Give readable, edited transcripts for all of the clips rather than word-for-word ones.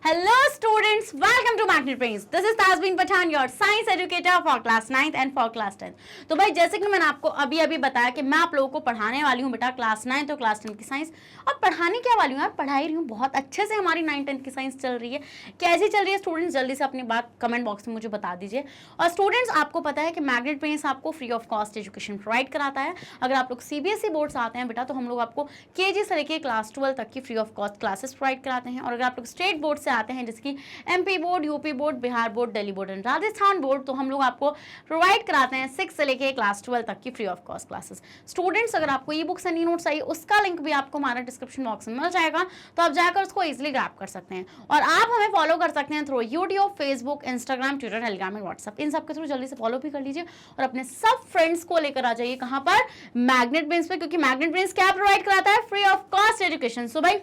Hello students, welcome to Magnet Brains. This is Tasbeen Pathan, your science educator for class 9th and for class 10th. तो भाई जैसे कि मैंने आपको अभी बताया कि मैं आप लोगों को पढ़ाने वाली हूँ बेटा क्लास 9th और क्लास 10th की साइंस। और पढ़ाने क्या वाली हूँ यार, पढ़ाई रही हूँ, बहुत अच्छे से हमारी 9th 10th की साइंस चल रही है। कैसी चल रही है स्टूडेंट्स, जल्दी से अपनी बात कमेंट बॉक्स में मुझे बता दीजिए। और स्टूडेंट्स आपको पता है कि मैग्नेट ब्रेन्स आपको free of cost education provide कराता है। अगर आप लोग CBSE बोर्ड से आते हैं बेटा तो हम लोग आपको KG से लेकर क्लास 12 तक की free of cost classes provide कराते हैं। और अगर आप लोग स्टेट बोर्ड से आते हैं जिसकी MP board, UP board, Bihar board, Delhi board and Rajasthan board, तो हम लोग आपको प्रोवाइड कराते हैं 6 से लेके क्लास 12 तक की free of cost classes. Students अगर आपको e books and e notes चाहिए उसका लिंक भी आपको हमारा डिस्क्रिप्शन बॉक्स में मिल जाएगा, तो आप जाकर उसको इजीली ग्रैब कर सकते हैं। और आप हमें फॉलो कर सकते हैं through YouTube, Facebook, Instagram, Twitter, Telegram and WhatsApp. इन सबके थ्रू जल्दी से फॉलो भी कर लीजिए और अपने सब फ्रेंड्स को लेकर आ जाइए कहाँ पर, मैग्नेट ब्रेन्स पे, क्योंकि मैग्नेट ब्रेन्स क्या प्रोवाइड कराता है, फ्री ऑफ कॉस्ट एजुकेशन। सो भाई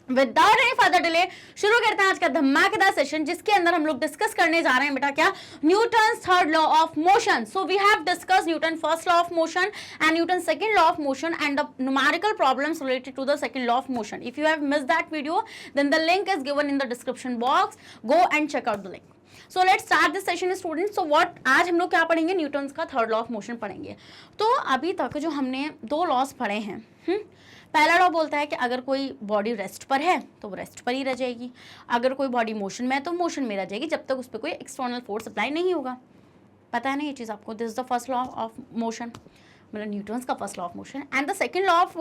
विदाउट एनी फर्दर डिले शुरू करते हैं आज का धमाकेदार सेशन, जिसके अंदर हम लोग डिस्कस करने जा रहे हैं बेटा क्या, Newton's third law of motion. So we have discuss Newton first law of motion and Newton second law of motion and the numerical problems related to the second law of motion. If you have missed that video, then the link is given in the description box. Go and check out the link. So let's start this session students. So what आज हम लोग क्या पढ़ेंगे, Newton's का third law of motion पढ़ेंगे। तो अभी तक जो हमने दो लॉस पढ़े हैं, पहला लॉ बोलता है कि अगर कोई बॉडी रेस्ट पर है तो वो रेस्ट पर ही रह जाएगी, अगर कोई बॉडी मोशन में है तो मोशन में रह जाएगी जब तक उस पर कोई एक्सटर्नल फोर्स अप्लाई नहीं होगा। पता है ना ये चीज़ आपको, this is the first law of motion, मतलब न्यूटन्स का first law of motion. And the second law of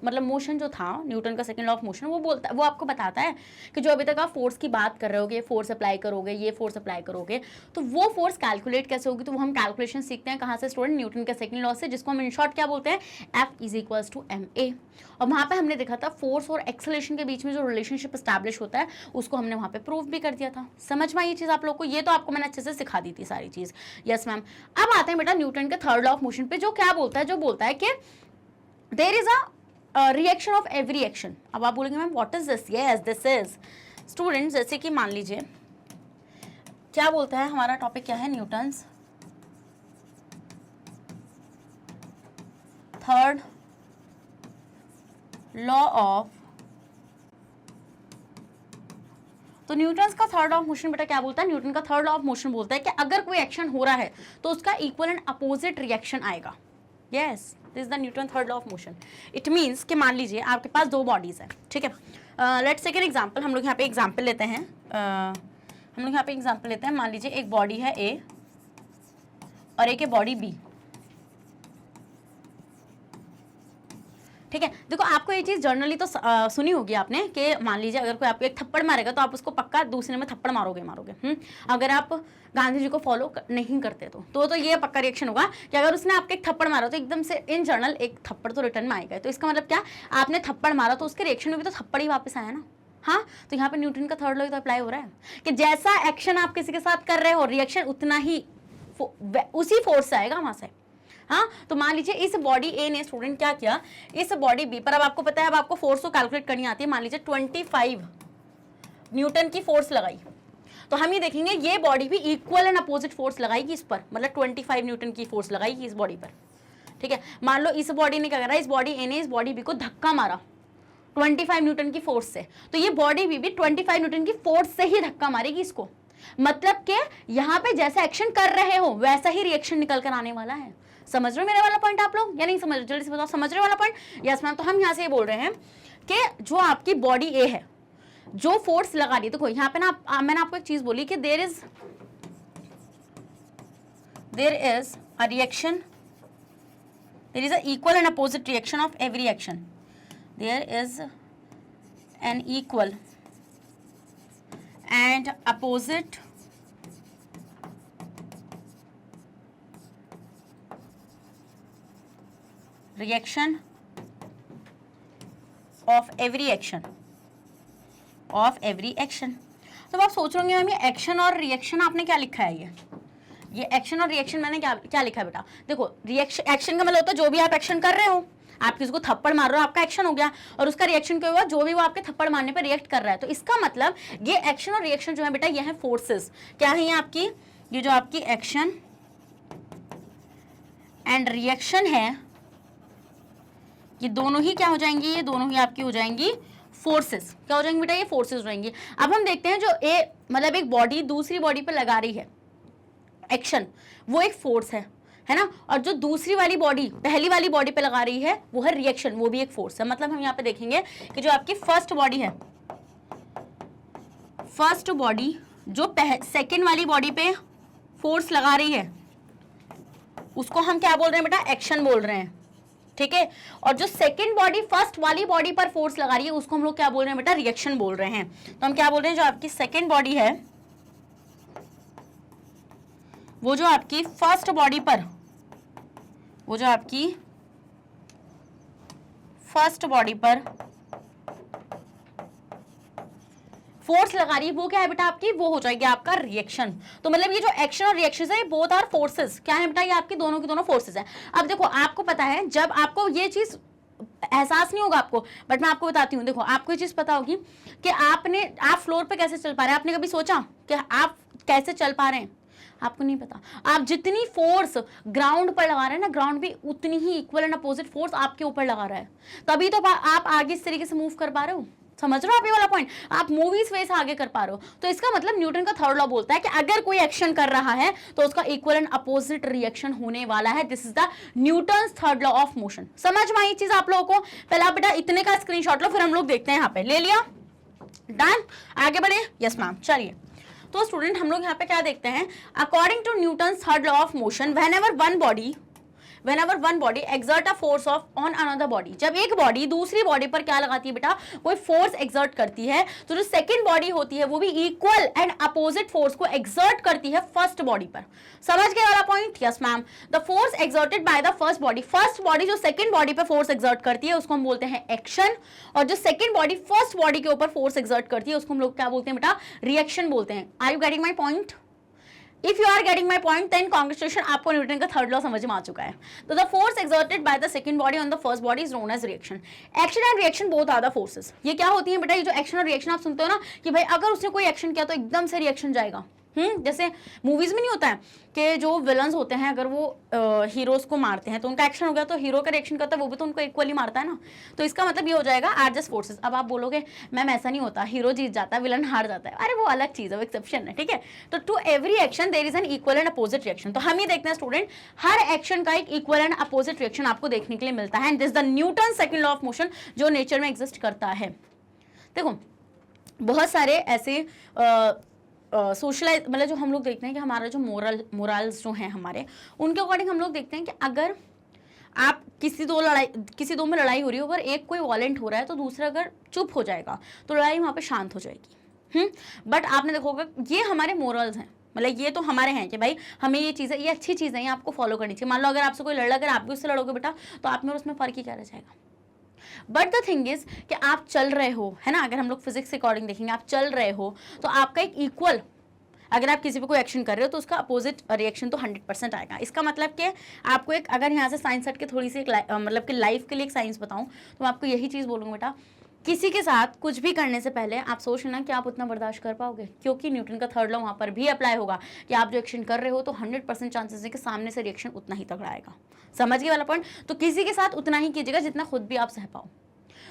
मतलब मोशन जो था न्यूटन का सेकंड लॉ ऑफ मोशन, वो आपको बताता है कि जो अभी तक आप फोर्स की बात कर रहे होगे, फोर्स अप्लाई करोगे, ये फोर्स अप्लाई करोगे, तो वो फोर्स कैलकुलेट कैसे होगी। तो वो हम कैलकुलेशन सीखते हैं कहाँ से स्टूडेंट, न्यूटन के सेकंड लॉ से, जिसको हम इन शॉर्ट क्या बोलते हैं, F = ma। और वहाँ पे हमने देखा था फोर्स और एक्सेलरेशन के बीच में जो रिलेशनशिप एस्टैब्लिश होता है उसको हमने वहाँ पे प्रूव भी कर दिया था। समझ में आई ये चीज़ आप लोग को, ये तो आपको मैंने अच्छे से सिखा दी थी सारी चीज़। Yes ma'am. अब आते हैं बेटा न्यूटन के थर्ड लॉ ऑफ मोशन पे, जो क्या बोलता है, जो बोलता है कि there is a reaction of every action. अब आप बोलेंगे ma'am what is this, yes this is students, जैसे कि मान लीजिए क्या बोलता है, हमारा टॉपिक क्या है, न्यूटन्स थर्ड लॉ ऑफ, तो न्यूटन्स का थर्ड लॉ ऑफ मोशन बेटा क्या बोलता है, न्यूटन का थर्ड लॉ ऑफ मोशन बोलता है कि अगर कोई एक्शन हो रहा है तो उसका इक्वल एंड अपोजिट रिएक्शन आएगा। Yes, this is the Newton third law of motion. It means कि मान लीजिए आपके पास दो बॉडीज है, ठीक है। लेट्स टेक एन एग्जांपल, हम लोग यहाँ पे एग्जांपल लेते हैं, मान लीजिए एक बॉडी है A और एक है बॉडी B, ठीक है। देखो आपको ये चीज़ जर्नली तो सुनी होगी आपने कि मान लीजिए अगर कोई आपको एक थप्पड़ मारेगा तो आप उसको पक्का दूसरे में थप्पड़ मारोगे। अगर आप गांधी जी को फॉलो नहीं करते तो ये पक्का रिएक्शन होगा कि अगर उसने आपके एक थप्पड़ मारा तो एकदम से इन जनरल एक थप्पड़ तो रिटर्न में आएगा। तो इसका मतलब क्या, आपने थप्पड़ मारा तो उसके रिएक्शन में भी तो थप्पड़ ही वापस आया ना। हाँ, तो यहाँ पे न्यूटन का थर्ड लॉ तो अप्लाई हो रहा है कि जैसा एक्शन आप किसी के साथ कर रहे हो रिएक्शन उतना ही उसी फोर्स से आएगा वहां से। हाँ, तो मान लीजिए इस बॉडी A ने स्टूडेंट क्या किया, इस बॉडी B पर, अब आपको पता है, अब आपको फोर्स को कैलकुलेट करनी आती है। मान लीजिए 25 न्यूटन की फोर्स लगाई, तो हम ये देखेंगे ये बॉडी भी इक्वल एंड अपोजिट फोर्स लगाएगी इस पर, मतलब 25 न्यूटन की फोर्स लगाएगी इस बॉडी पर, ठीक है। मान लो इस बॉडी ने क्या करा, इस बॉडी A ने इस बॉडी B को धक्का मारा 25 न्यूटन की फोर्स से, तो ये बॉडी B भी 25 न्यूटन की फोर्स से ही धक्का मारेगी इसको। मतलब कि यहाँ पे जैसा एक्शन कर रहे हो वैसा ही रिएक्शन निकल कर आने वाला है। समझ रहे हो मेरे वाला पॉइंट आप लोग या नहीं समझ रहे, जल्दी से बताओ, समझ रहे हो वाला पॉइंट। Yes ma'am. तो हम यहाँ से ये बोल रहे हैं कि जो आपकी बॉडी A है जो फोर्स लगा रही है, देखो यहाँ पे ना मैंने आपको एक चीज बोली कि there is a reaction, there is a equal and opposite reaction of every action, there is an equal and opposite reaction of every action, तो आप सोच रहे होंगे ये एक्शन और रिएक्शन आपने क्या लिखा है, ये एक्शन और रिएक्शन मैंने क्या लिखा है बेटा। देखो रिएक्शन, एक्शन का मतलब होता है जो भी आप एक्शन कर रहे हो, आप किसी को थप्पड़ मार रहे हो आपका एक्शन हो गया, और उसका रिएक्शन क्या हुआ, जो भी वो आपके थप्पड़ मारने पर रिएक्ट कर रहा है। तो इसका मतलब ये एक्शन और रिएक्शन जो है बेटा ये है फोर्सेस। क्या है ये आपकी, ये जो आपकी एक्शन एंड रिएक्शन है ये दोनों ही क्या हो जाएंगी, ये दोनों ही आपकी हो जाएंगी फोर्सेस क्या हो जाएंगे बेटा, ये फोर्सेस हो जाएंगी। अब हम देखते हैं जो मतलब एक बॉडी दूसरी बॉडी पर लगा रही है एक्शन, वो एक फोर्स है ना, और जो दूसरी वाली बॉडी पहली वाली बॉडी पे लगा रही है वो है रिएक्शन, वो भी एक फोर्स है। मतलब हम यहाँ पे देखेंगे कि जो आपकी फर्स्ट बॉडी है, फर्स्ट बॉडी जो सेकेंड वाली बॉडी पे फोर्स लगा रही है उसको हम क्या बोल रहे हैं बेटा, एक्शन बोल रहे हैं, ठीक है। और जो सेकेंड बॉडी फर्स्ट वाली बॉडी पर फोर्स लगा रही है उसको हम लोग क्या बोल रहे हैं बेटा, रिएक्शन बोल रहे हैं। तो हम क्या बोल रहे हैं, जो आपकी सेकेंड बॉडी है वो जो आपकी फर्स्ट बॉडी पर, वो जो आपकी फर्स्ट बॉडी पर फोर्स लगा रही है वो क्या है बेटा आपकी, वो हो जाएगी आपका रिएक्शन। तो मतलब ये जो एक्शन और रिएक्शन है ये बोथ आर फोर्सेस, क्या है बेटा, ये आपकी दोनों की दोनों फोर्सेस है। अब देखो आपको पता है, जब आपको ये चीज एहसास नहीं होगा आपको, बट मैं आपको बताती हूँ। देखो आपको ये चीज पता होगी कि आप फ्लोर पे कैसे चल पा रहे हैं। आपने कभी सोचा कि आप कैसे चल पा रहे हैं? आपको नहीं पता। आप जितनी फोर्स ग्राउंड पर लगा रहे हैं ना, ग्राउंड भी उतनी ही इक्वल एंड अपोजिट फोर्स आपके ऊपर लगा रहा है, तभी तो आप आगे इस तरीके से मूव कर पा रहे हो। समझ रहे हो आप ये वाला पॉइंट? आप मूवीज वे से आगे कर पा रहे हो। तो इसका मतलब न्यूटन का थर्ड लॉ बोलता है कि अगर कोई एक्शन कर रहा है तो उसका इक्वल एंड अपोजिट रिएक्शन होने वाला है। This is the Newton's third law of motion. समझ में आई चीज आप लोगों को? पहले आप बेटा इतने का स्क्रीनशॉट लो, फिर हम लोग देखते हैं। यहाँ पे ले लिया, डन, आगे बढ़े। यस मैम, चलिए। तो स्टूडेंट हम लोग यहाँ पे क्या देखते हैं, according to Newton's third law of motion, whenever one body exert a force on another body, जब एक बॉडी दूसरी बॉडी पर क्या लगाती है बेटा, कोई फोर्स एक्सर्ट करती है, तो जो सेकंड बॉडी होती है वो भी इक्वल एंड अपोजिट फोर्स को एक्सर्ट करती है फर्स्ट बॉडी पर। समझ गए वाला point? Yes ma'am. The force exerted by the first body जो सेकंड बॉडी पे फोर्स एक्सर्ट करती है उसको हम बोलते हैं एक्शन, और जो सेकंड बॉडी फर्स्ट बॉडी के ऊपर फोर्स एक्सर्ट करती है उसको हम लोग क्या बोलते हैं बेटा, रिएक्शन बोलते हैं। Are you getting my point? If you are getting my point, then congratulations, आपको न्यूटन का थर्ड लॉ समझ में आ चुका है। तो the force exerted by the second body on the first body is known as reaction. Action and reaction both are the forces. ये क्या होती है बेटा, ये जो एक्शन और रिएक्शन आप सुनते हो ना कि भाई अगर उसने कोई एक्शन किया तो एकदम से रिएक्शन जाएगा। जैसे मूवीज में नहीं होता है कि जो विलन्स होते हैं अगर वो हीरोज को मारते हैं तो उनका एक्शन हो गया तो हीरो का रिएक्शन करता है वो भी तो उनको इक्वली मारता है ना। तो इसका मतलब ये हो जाएगा आर जस्ट फोर्सेस। अब आप बोलोगे मैम ऐसा नहीं होता, हीरो जीत जाता है विलन हार जाता है। अरे वो अलग चीज है, वो एक्सेप्शन है, ठीक है। तो to every action there is an equal and opposite reaction. तो हम ये देखते हैं स्टूडेंट, हर एक्शन का एक इक्वल एंड अपोजिट रिएक्शन आपको देखने के लिए मिलता है। And this the Newton second law of motion जो नेचर में एग्जिस्ट करता है। देखो बहुत सारे ऐसे सोशलाइज मतलब जो हम लोग देखते हैं कि हमारा जो मोरल्स जो हैं हमारे, उनके अकॉर्डिंग हम लोग देखते हैं कि अगर आप किसी दो में लड़ाई हो रही हो, अगर एक कोई वॉलेंट हो रहा है तो दूसरा अगर चुप हो जाएगा तो लड़ाई वहाँ पे शांत हो जाएगी। बट आपने देखा होगा ये हमारे मोरल्स हैं, मतलब ये तो हमारे हैं कि भाई हमें ये चीज़ें, ये अच्छी चीज़ें हैं, ये आपको फॉलो करनी चाहिए। मान लो अगर आपसे कोई लड़, अगर आप भी उससे लड़ोगे बेटा तो आप में और उसमें फ़र्क ही क्या रह जाएगा। बट द थिंग इज कि आप चल रहे हो, है ना, अगर हम लोग फिजिक्स के अकॉर्डिंग देखेंगे, आप चल रहे हो तो आपका एक इक्वल, अगर आप किसी पे कोई एक्शन कर रहे हो तो उसका अपोजिट रिएक्शन तो 100% आएगा। इसका मतलब कि आपको एक, अगर यहाँ से साइंस हट के थोड़ी सी मतलब कि लाइफ के लिए एक साइंस बताऊँ तो मैं आपको यही चीज़ बोलूँगा बेटा, किसी के साथ कुछ भी करने से पहले आप सोच लेना कि आप उतना बर्दाश्त कर पाओगे, क्योंकि न्यूटन का थर्ड लॉ वहाँ पर भी अप्लाई होगा कि आप जो एक्शन कर रहे हो तो 100% चांसेस है कि सामने से रिएक्शन उतना ही तगड़ा आएगा। समझ गए वाला पॉइंट? तो किसी के साथ उतना ही कीजिएगा जितना खुद भी आप सह पाओ।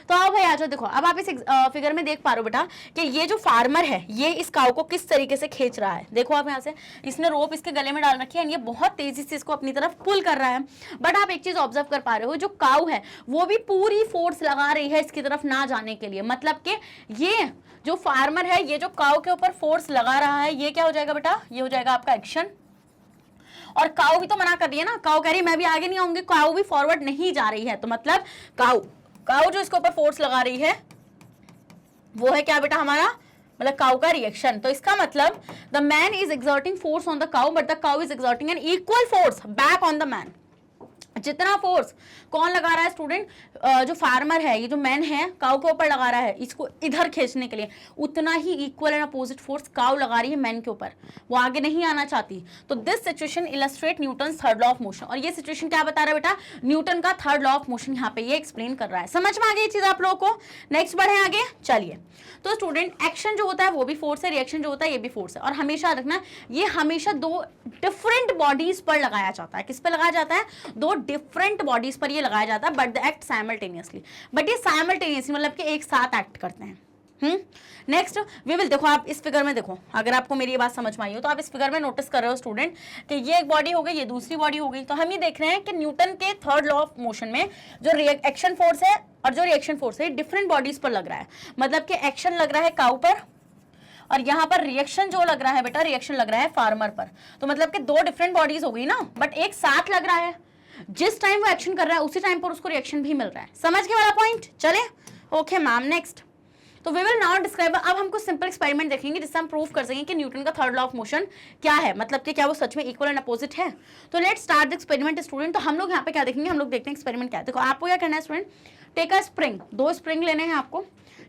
तो आओ भाई आ जाओ। देखो अब आप इस फिगर में देख पा रहे हो बेटा कि ये जो फार्मर है ये इस काऊ को किस तरीके से खींच रहा है। देखो आप यहाँ से, इसने रोप इसके गले में डाल रखी है, ये बहुत तेजी से इसको अपनी तरफ पुल कर रहा है। बट आप एक चीज ऑब्जर्व कर पा रहे हो, जो काऊ है वो भी पूरी फोर्स लगा रही है इसकी तरफ ना जाने के लिए। मतलब कि ये जो फार्मर है, ये जो काऊ के ऊपर फोर्स लगा रहा है, ये क्या हो जाएगा बेटा, ये हो जाएगा आपका एक्शन। और काऊ भी तो मना कर रही है ना, काऊ कह रही है मैं भी आगे नहीं आऊंगी, काऊ भी फॉरवर्ड नहीं जा रही है। तो मतलब काऊ जो इसके ऊपर फोर्स लगा रही है वो है क्या बेटा हमारा, मतलब काऊ का रिएक्शन। तो इसका मतलब the man is exerting force on the cow but the cow is exerting an equal force back on the man. जितना फोर्स कौन लगा रहा है स्टूडेंट, जो फार्मर है, ये जो मैन है काऊ के ऊपर लगा रहा है इसको इधर खींचने के लिए, उतना ही इक्वल एंड अपोजिट फोर्स काऊ लगा रही है मैन के ऊपर, वो आगे नहीं आना चाहती। तो this situation illustrate Newton third law of motion. और ये सिचुएशन क्या बता रहा है बेटा, न्यूटन का थर्ड लॉ ऑफ मोशन यहाँ पे ये एक्सप्लेन कर रहा है। समझ में आ गई चीज आप लोगों को? नेक्स्ट बढ़े आगे, चलिए। तो स्टूडेंट एक्शन जो होता है वो भी फोर्स है, रिएक्शन जो होता है ये भी फोर्स है। और हमेशा रखना ये हमेशा दो डिफरेंट बॉडीज पर लगाया जाता है। किस पर लगाया जाता है? दो डिफरेंट बॉडीज पर ये लगाया जाता है, but the act simultaneously, but ये साइमल्टेनियसली मतलब कि एक साथ एक्ट करते हैं। नेक्स्ट वी विल, देखो आप इस फिगर में देखो, अगर आपको मेरी ये बात समझ में आई हो तो आप इस फिगर में नोटिस कर रहे हो स्टूडेंट कि ये एक बॉडी हो गई, ये दूसरी बॉडी हो गई। तो हम ये देख रहे हैं कि न्यूटन के थर्ड लॉ ऑफ मोशन में जो एक्शन फोर्स है और जो रिएक्शन फोर्स है डिफरेंट बॉडीज पर लग रहा है। मतलब कि एक्शन लग रहा है काऊ पर और यहाँ पर रिएक्शन जो लग रहा है बेटा, रिएक्शन लग रहा है फार्मर पर। तो मतलब कि दो डिफरेंट बॉडीज हो गई ना, बट एक साथ लग रहा है। जिस टाइम वो एक्शन कर रहा है उसी टाइम पर उसको रिएक्शन भी मिल रहा है। समझ के वाला पॉइंट? चले ओके मैम, नेक्स्ट। तो वी विल नाउ डिस्क्राइब, अब हम कुछ सिंपल एक्सपेरिमेंट देखेंगे जिससे हम प्रूव कर सकें कि न्यूटन का थर्ड लॉ ऑफ मोशन क्या है, मतलब कि क्या वो सच में इक्वल एंड अपोजिट है। तो let's start the experiment student. तो हम लोग यहाँ पे क्या देखेंगे, हम लोग देखते हैं एक्सपेरिमेंट क्या है। देखो आपको क्या करना है स्टूडेंट, टेक अ स्प्रिंग, दो स्प्रिंग लेने हैं आपको,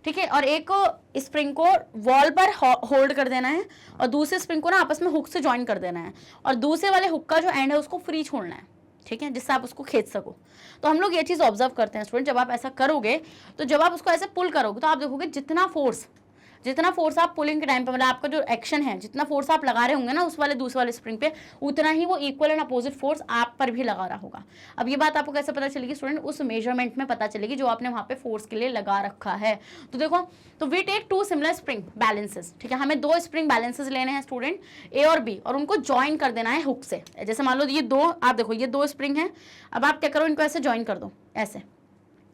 ठीक है, और एक स्प्रिंग को वॉल पर होल्ड कर देना है और दूसरे स्प्रिंग को ना आपस में हुक से ज्वाइन कर देना है और दूसरे वाले हुक का जो एंड है उसको फ्री छोड़ना है, ठीक है, जिससे आप उसको खींच सको। तो हम लोग ये चीज़ ऑब्जर्व करते हैं स्टूडेंट, जब आप ऐसा करोगे तो जब आप उसको ऐसे पुल करोगे तो आप देखोगे जितना फोर्स आप पुलिंग के टाइम पे, मतलब आपका जो एक्शन है, जितना फोर्स आप लगा रहे होंगे ना उस वाले दूसरे वाले स्प्रिंग पे, उतना ही वो इक्वल एंड अपोजिट फोर्स आप पर भी लगा रहा होगा। अब ये बात आपको कैसे पता चलेगी स्टूडेंट? उस मेजरमेंट में पता चलेगी जो आपने वहाँ पे फोर्स के लिए लगा रखा है। तो देखो, तो we take two similar spring balances, ठीक है, हमें दो स्प्रिंग बैलेंसेस लेने हैं स्टूडेंट, ए और बी, और उनको ज्वाइन कर देना है हुक से। जैसे मान लो ये दो, आप देखो ये दो स्प्रिंग है, अब आप क्या करो, इनको ऐसे ज्वाइन कर दो, ऐसे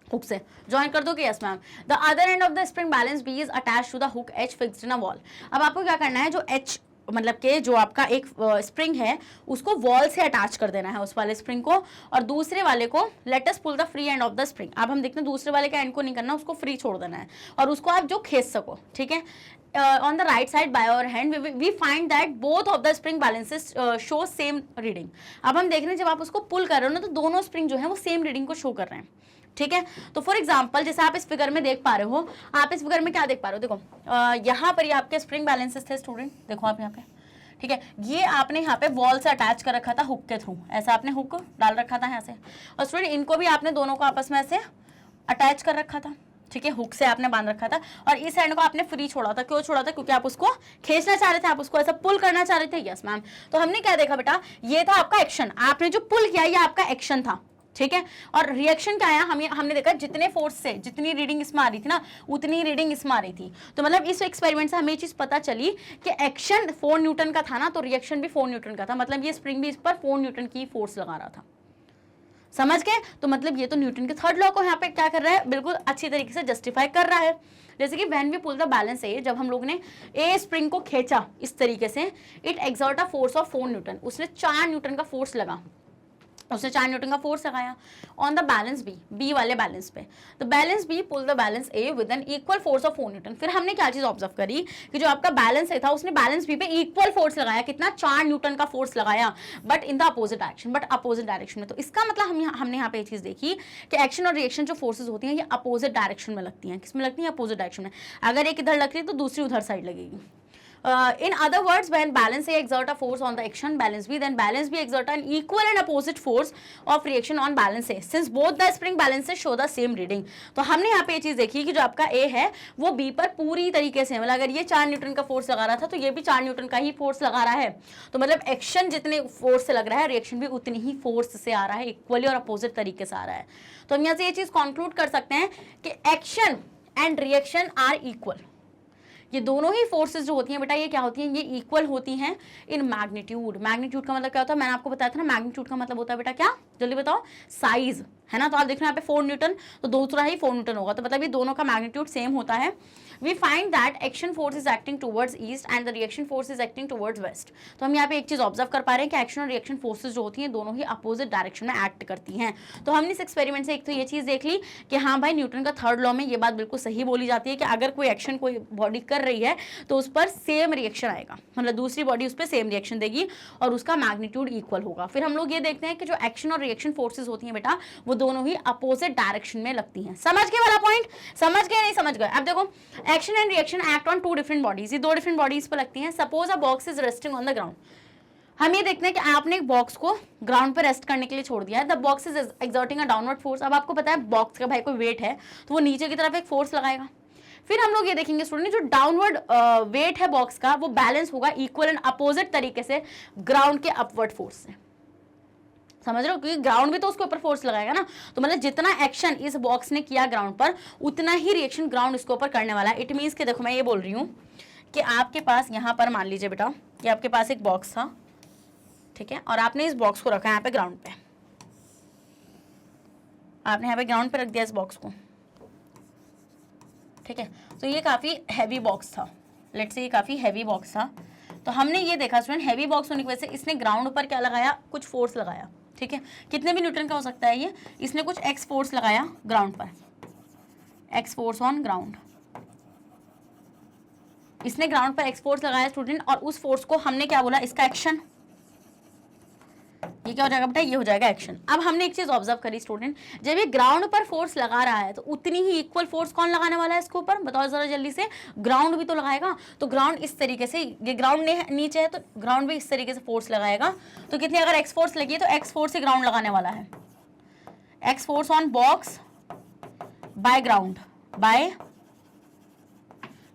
हुक से ज्वाइन कर दो कि yes ma'am. The other end of the spring balance b is attached to the hook h fixed in a wall. अब आपको क्या करना है, जो एच मतलब के जो आपका एक स्प्रिंग है उसको वॉल से अटैच कर देना है उस वाले स्प्रिंग को, और दूसरे वाले को let us pull the free end of the spring. अब हम देखते हैं दूसरे वाले का एंड को नहीं करना, उसको फ्री छोड़ देना है और उसको आप जो खींच सको, ठीक है। On the right side by our hand we find that both of the spring balances show same reading. अब हम देख रहे हैं जब आप उसको पुल कर रहे हो ना तो दोनों स्प्रिंग जो है वो सेम रीडिंग को शो कर रहे हैं, ठीक है। तो फॉर एग्जांपल जैसे आप इस फिगर में देख पा रहे हो, आप इस फिगर में क्या देख पा रहे हो, देखो यहाँ पर ये आपके स्प्रिंग बैलेंसेस थे स्टूडेंट, देखो आप यहाँ पे, ठीक है, ये आपने यहाँ पे वॉल से अटैच कर रखा था हुक के थ्रू, ऐसा आपने हुक डाल रखा था यहाँ से, और स्टूडेंट इनको भी आपने दोनों को आपस में ऐसे अटैच कर रखा था, ठीक है, हुक से आपने बांध रखा था, और इस एंड को आपने फ्री छोड़ा था। क्यों छोड़ा था? क्योंकि आप उसको खींचना चाह रहे थे, आप उसको ऐसा पुल करना चाह रहे थे। Yes ma'am. तो हमने क्या देखा बेटा, ये था आपका एक्शन, आपने जो पुल किया ये आपका एक्शन था, ठीक है, और रिएक्शन क्या आया, हमने देखा जितने फोर्स से जितनी रीडिंग इसमें आ रही थी ना उतनी रीडिंग इसमें आ रही थी। तो मतलब इस एक्सपेरिमेंट से हमें ये चीज पता चली कि एक्शन 4 न्यूटन का था ना, तो रिएक्शन भी 4 न्यूटन का था, मतलब ये स्प्रिंग भी इस पर 4 न्यूटन की फोर्स लगा रहा था। समझ गए? तो मतलब ये तो न्यूटन के थर्ड लॉ को यहाँ पे क्या कर रहा है, बिल्कुल अच्छी तरीके से जस्टिफाई कर रहा है। जैसे कि when we pull the balance a, जब हम लोग ने ए स्प्रिंग को खींचा इस तरीके से, it exert a force of 4 Newton, उसने 4 न्यूटन का फोर्स लगा, उसने 4 न्यूटन का फोर्स लगाया ऑन द बैलेंस बी वाले बैलेंस पे। The balance b pull the balance a with an equal force of 4 newton. फिर हमने क्या चीज ऑब्जर्व करी कि जो आपका बैलेंस ए था उसने बैलेंस बी पे इक्वल फोर्स लगाया, कितना, 4 न्यूटन का फोर्स लगाया, but in the opposite direction, but opposite direction में। तो इसका मतलब हमने यहाँ पे ये चीज देखी कि एक्शन और रिएक्शन जो फोर्सेज होती हैं ये अपोजिट डायरेक्शन में लगती हैं। किसमें लगती है? अपोजिट डायरेक्शन में। अगर एक इधर लग रही है तो दूसरी उधर साइड लगेगी। In other words, when balance A exert a force on the action balance B, then balance B exert an equal and opposite force of reaction on balance A, since both the spring balances show the same reading। तो हमने यहाँ पे ये चीज देखी कि जो आपका A है वो B पर पूरी तरीके से, मतलब अगर ये 4 न्यूटन का फोर्स लगा रहा था तो ये भी 4 न्यूटन का ही फोर्स लगा रहा है। तो मतलब एक्शन जितने फोर्स से लग रहा है, रिएक्शन भी उतनी ही फोर्स से आ रहा है, इक्वली और अपोजिट तरीके से आ रहा है। तो हम यहाँ से ये चीज कंक्लूड कर सकते हैं कि action and reaction are equal. ये दोनों ही फोर्सेस जो होती हैं बेटा, ये क्या होती हैं, ये इक्वल होती हैं इन मैग्नीट्यूड। मैग्नीट्यूड का मतलब क्या होता है, मैंने आपको बताया था ना, मैग्नीट्यूड का मतलब होता है बेटा क्या, जल्दी बताओ, साइज, है ना। तो आप देख रहे हैं यहाँ पे 4 न्यूटन, तो दूसरा ही 4 न्यूटन होगा, तो मतलब ये दोनों का मैग्नीट्यूड सेम होता है। We find that action force is acting towards east and the reaction force is acting towards west. तो हम यहाँ पे एक चीज ऑब्जर्व कर पा रहे हैं कि एक्शन और रिएक्शन फोर्सेज जो होती हैं दोनों ही अपोजिट डायरेक्शन में एक्ट करती हैं। तो हमने इस एक्सपेरिमेंट से एक तो ये चीज देख ली कि हाँ भाई, न्यूटन का थर्ड लॉ में ये बात बिल्कुल सही बोली जाती है कि अगर कोई एक्शन कोई बॉडी कर रही है तो उस पर सेम रिएक्शन आएगा, मतलब दूसरी बॉडी उस पर सेम रिएक्शन देगी और उसका मैग्नीट्यूड इक्वल होगा। फिर हम लोग ये देखते हैं कि जो एक्शन और रिएक्शन फोर्सेज होती हैं बेटा वो दोनों ही अपोजिट डायरेक्शन में लगती हैं। समझ गए वाला पॉइंट? समझ गए नहीं समझ गए? अब देखो, action and reaction act on 2 different bodies, ये 2 डिफरेंट बॉडीज पर लगती हैं। Suppose a box is resting on the ground. हम ये देखते हैं कि आपने एक बॉक्स को ग्राउंड पर रेस्ट करने के लिए छोड़ दिया है। The box is exerting a downward force. अब आपको पता है बॉक्स का भाई कोई वेट है तो वो नीचे की तरफ एक फोर्स लगाएगा। फिर हम लोग ये देखेंगे स्टूडेंट, जो डाउनवर्ड वेट है बॉक्स का वो बैलेंस होगा इक्वल एंड अपोजिट तरीके से ग्राउंड के अपवर्ड फोर्स से। समझ रहे हो, क्योंकि ग्राउंड भी तो उसके ऊपर फोर्स लगाएगा ना। तो मतलब जितना एक्शन इस बॉक्स ने किया ग्राउंड पर, उतना ही रिएक्शन ग्राउंड इसके ऊपर करने वाला है। इट मीन्स कि देखो मैं ये बोल रही हूँ कि आपके पास यहाँ पर मान लीजिए बेटा कि आपके पास एक बॉक्स था, ठीक है, और आपने इस बॉक्स को रखा यहाँ पे ग्राउंड पे, आपने यहाँ पे ग्राउंड पे रख दिया इस बॉक्स को, ठीक है। तो ये काफ़ी हैवी बॉक्स था, लेट्स से ये काफ़ी हैवी बॉक्स था। तो हमने ये देखा स्टूडेंट, हैवी बॉक्स होने की वजह से इसने ग्राउंड पर क्या लगाया, कुछ फोर्स लगाया, ठीक है। कितने भी न्यूटन का हो सकता है ये, इसने कुछ एक्स फोर्स लगाया ग्राउंड पर, एक्स फोर्स ऑन ग्राउंड, इसने ग्राउंड पर एक्स फोर्स लगाया स्टूडेंट, और उस फोर्स को हमने क्या बोला, इसका एक्शन। ये क्या हो जाएगा बेटा, ये हो जाएगा एक्शन। अब हमने एक चीज ऑब्जर्व करी स्टूडेंट, जब ये ग्राउंड पर फोर्स लगा रहा है तो उतनी ही इक्वल फोर्स कौन लगाने वाला है इसके ऊपर, बताओ जरा जल्दी से, ग्राउंड भी तो लगाएगा। तो ग्राउंड इस तरीके से, ये ग्राउंड नीचे है तो ग्राउंड भी इस तरीके से फोर्स लगाएगा। तो कितनी, अगर एक्स फोर्स लगी है तो एक्स फोर्स से ग्राउंड लगाने वाला है, x force on box by ground, by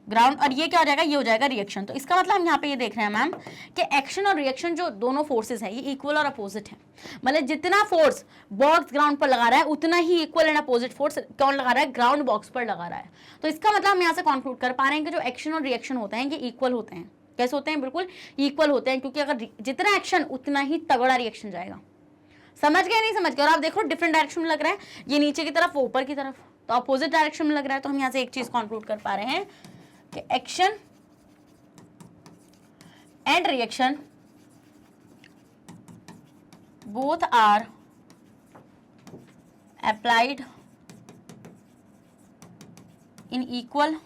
ground, और ये क्या हो जाएगा, ये हो जाएगा रिएक्शन। तो इसका मतलब हम यहाँ पे ये देख रहे हैं मैम कि एक्शन और रिएक्शन जो दोनों फोर्सेस है ये इक्वल और अपोजिट है। मतलब जितना फोर्स बॉक्स ग्राउंड पर लगा रहा है उतना ही इक्वल एंड अपोजिट फोर्स कौन लगा रहा है, ग्राउंड बॉक्स पर लगा रहा है। तो इसका मतलब हम यहाँ से कंक्लूड कर पा रहे हैं कि जो एक्शन और रिएक्शन होते हैं ये इक्वल होते हैं। कैसे होते हैं, बिल्कुल इक्वल होते हैं, क्योंकि अगर जितना एक्शन उतना ही तगड़ा रिएक्शन जाएगा। समझ गए, नहीं समझ गए। और आप देखो डिफरेंट डायरेक्शन में लग रहा है, ये नीचे की तरफ, वो ऊपर की तरफ, तो अपोजिट डायरेक्शन में लग रहा है। तो हम यहाँ से एक चीज कंक्लूड कर पा रहे हैं कि action and reaction both are applied in equal,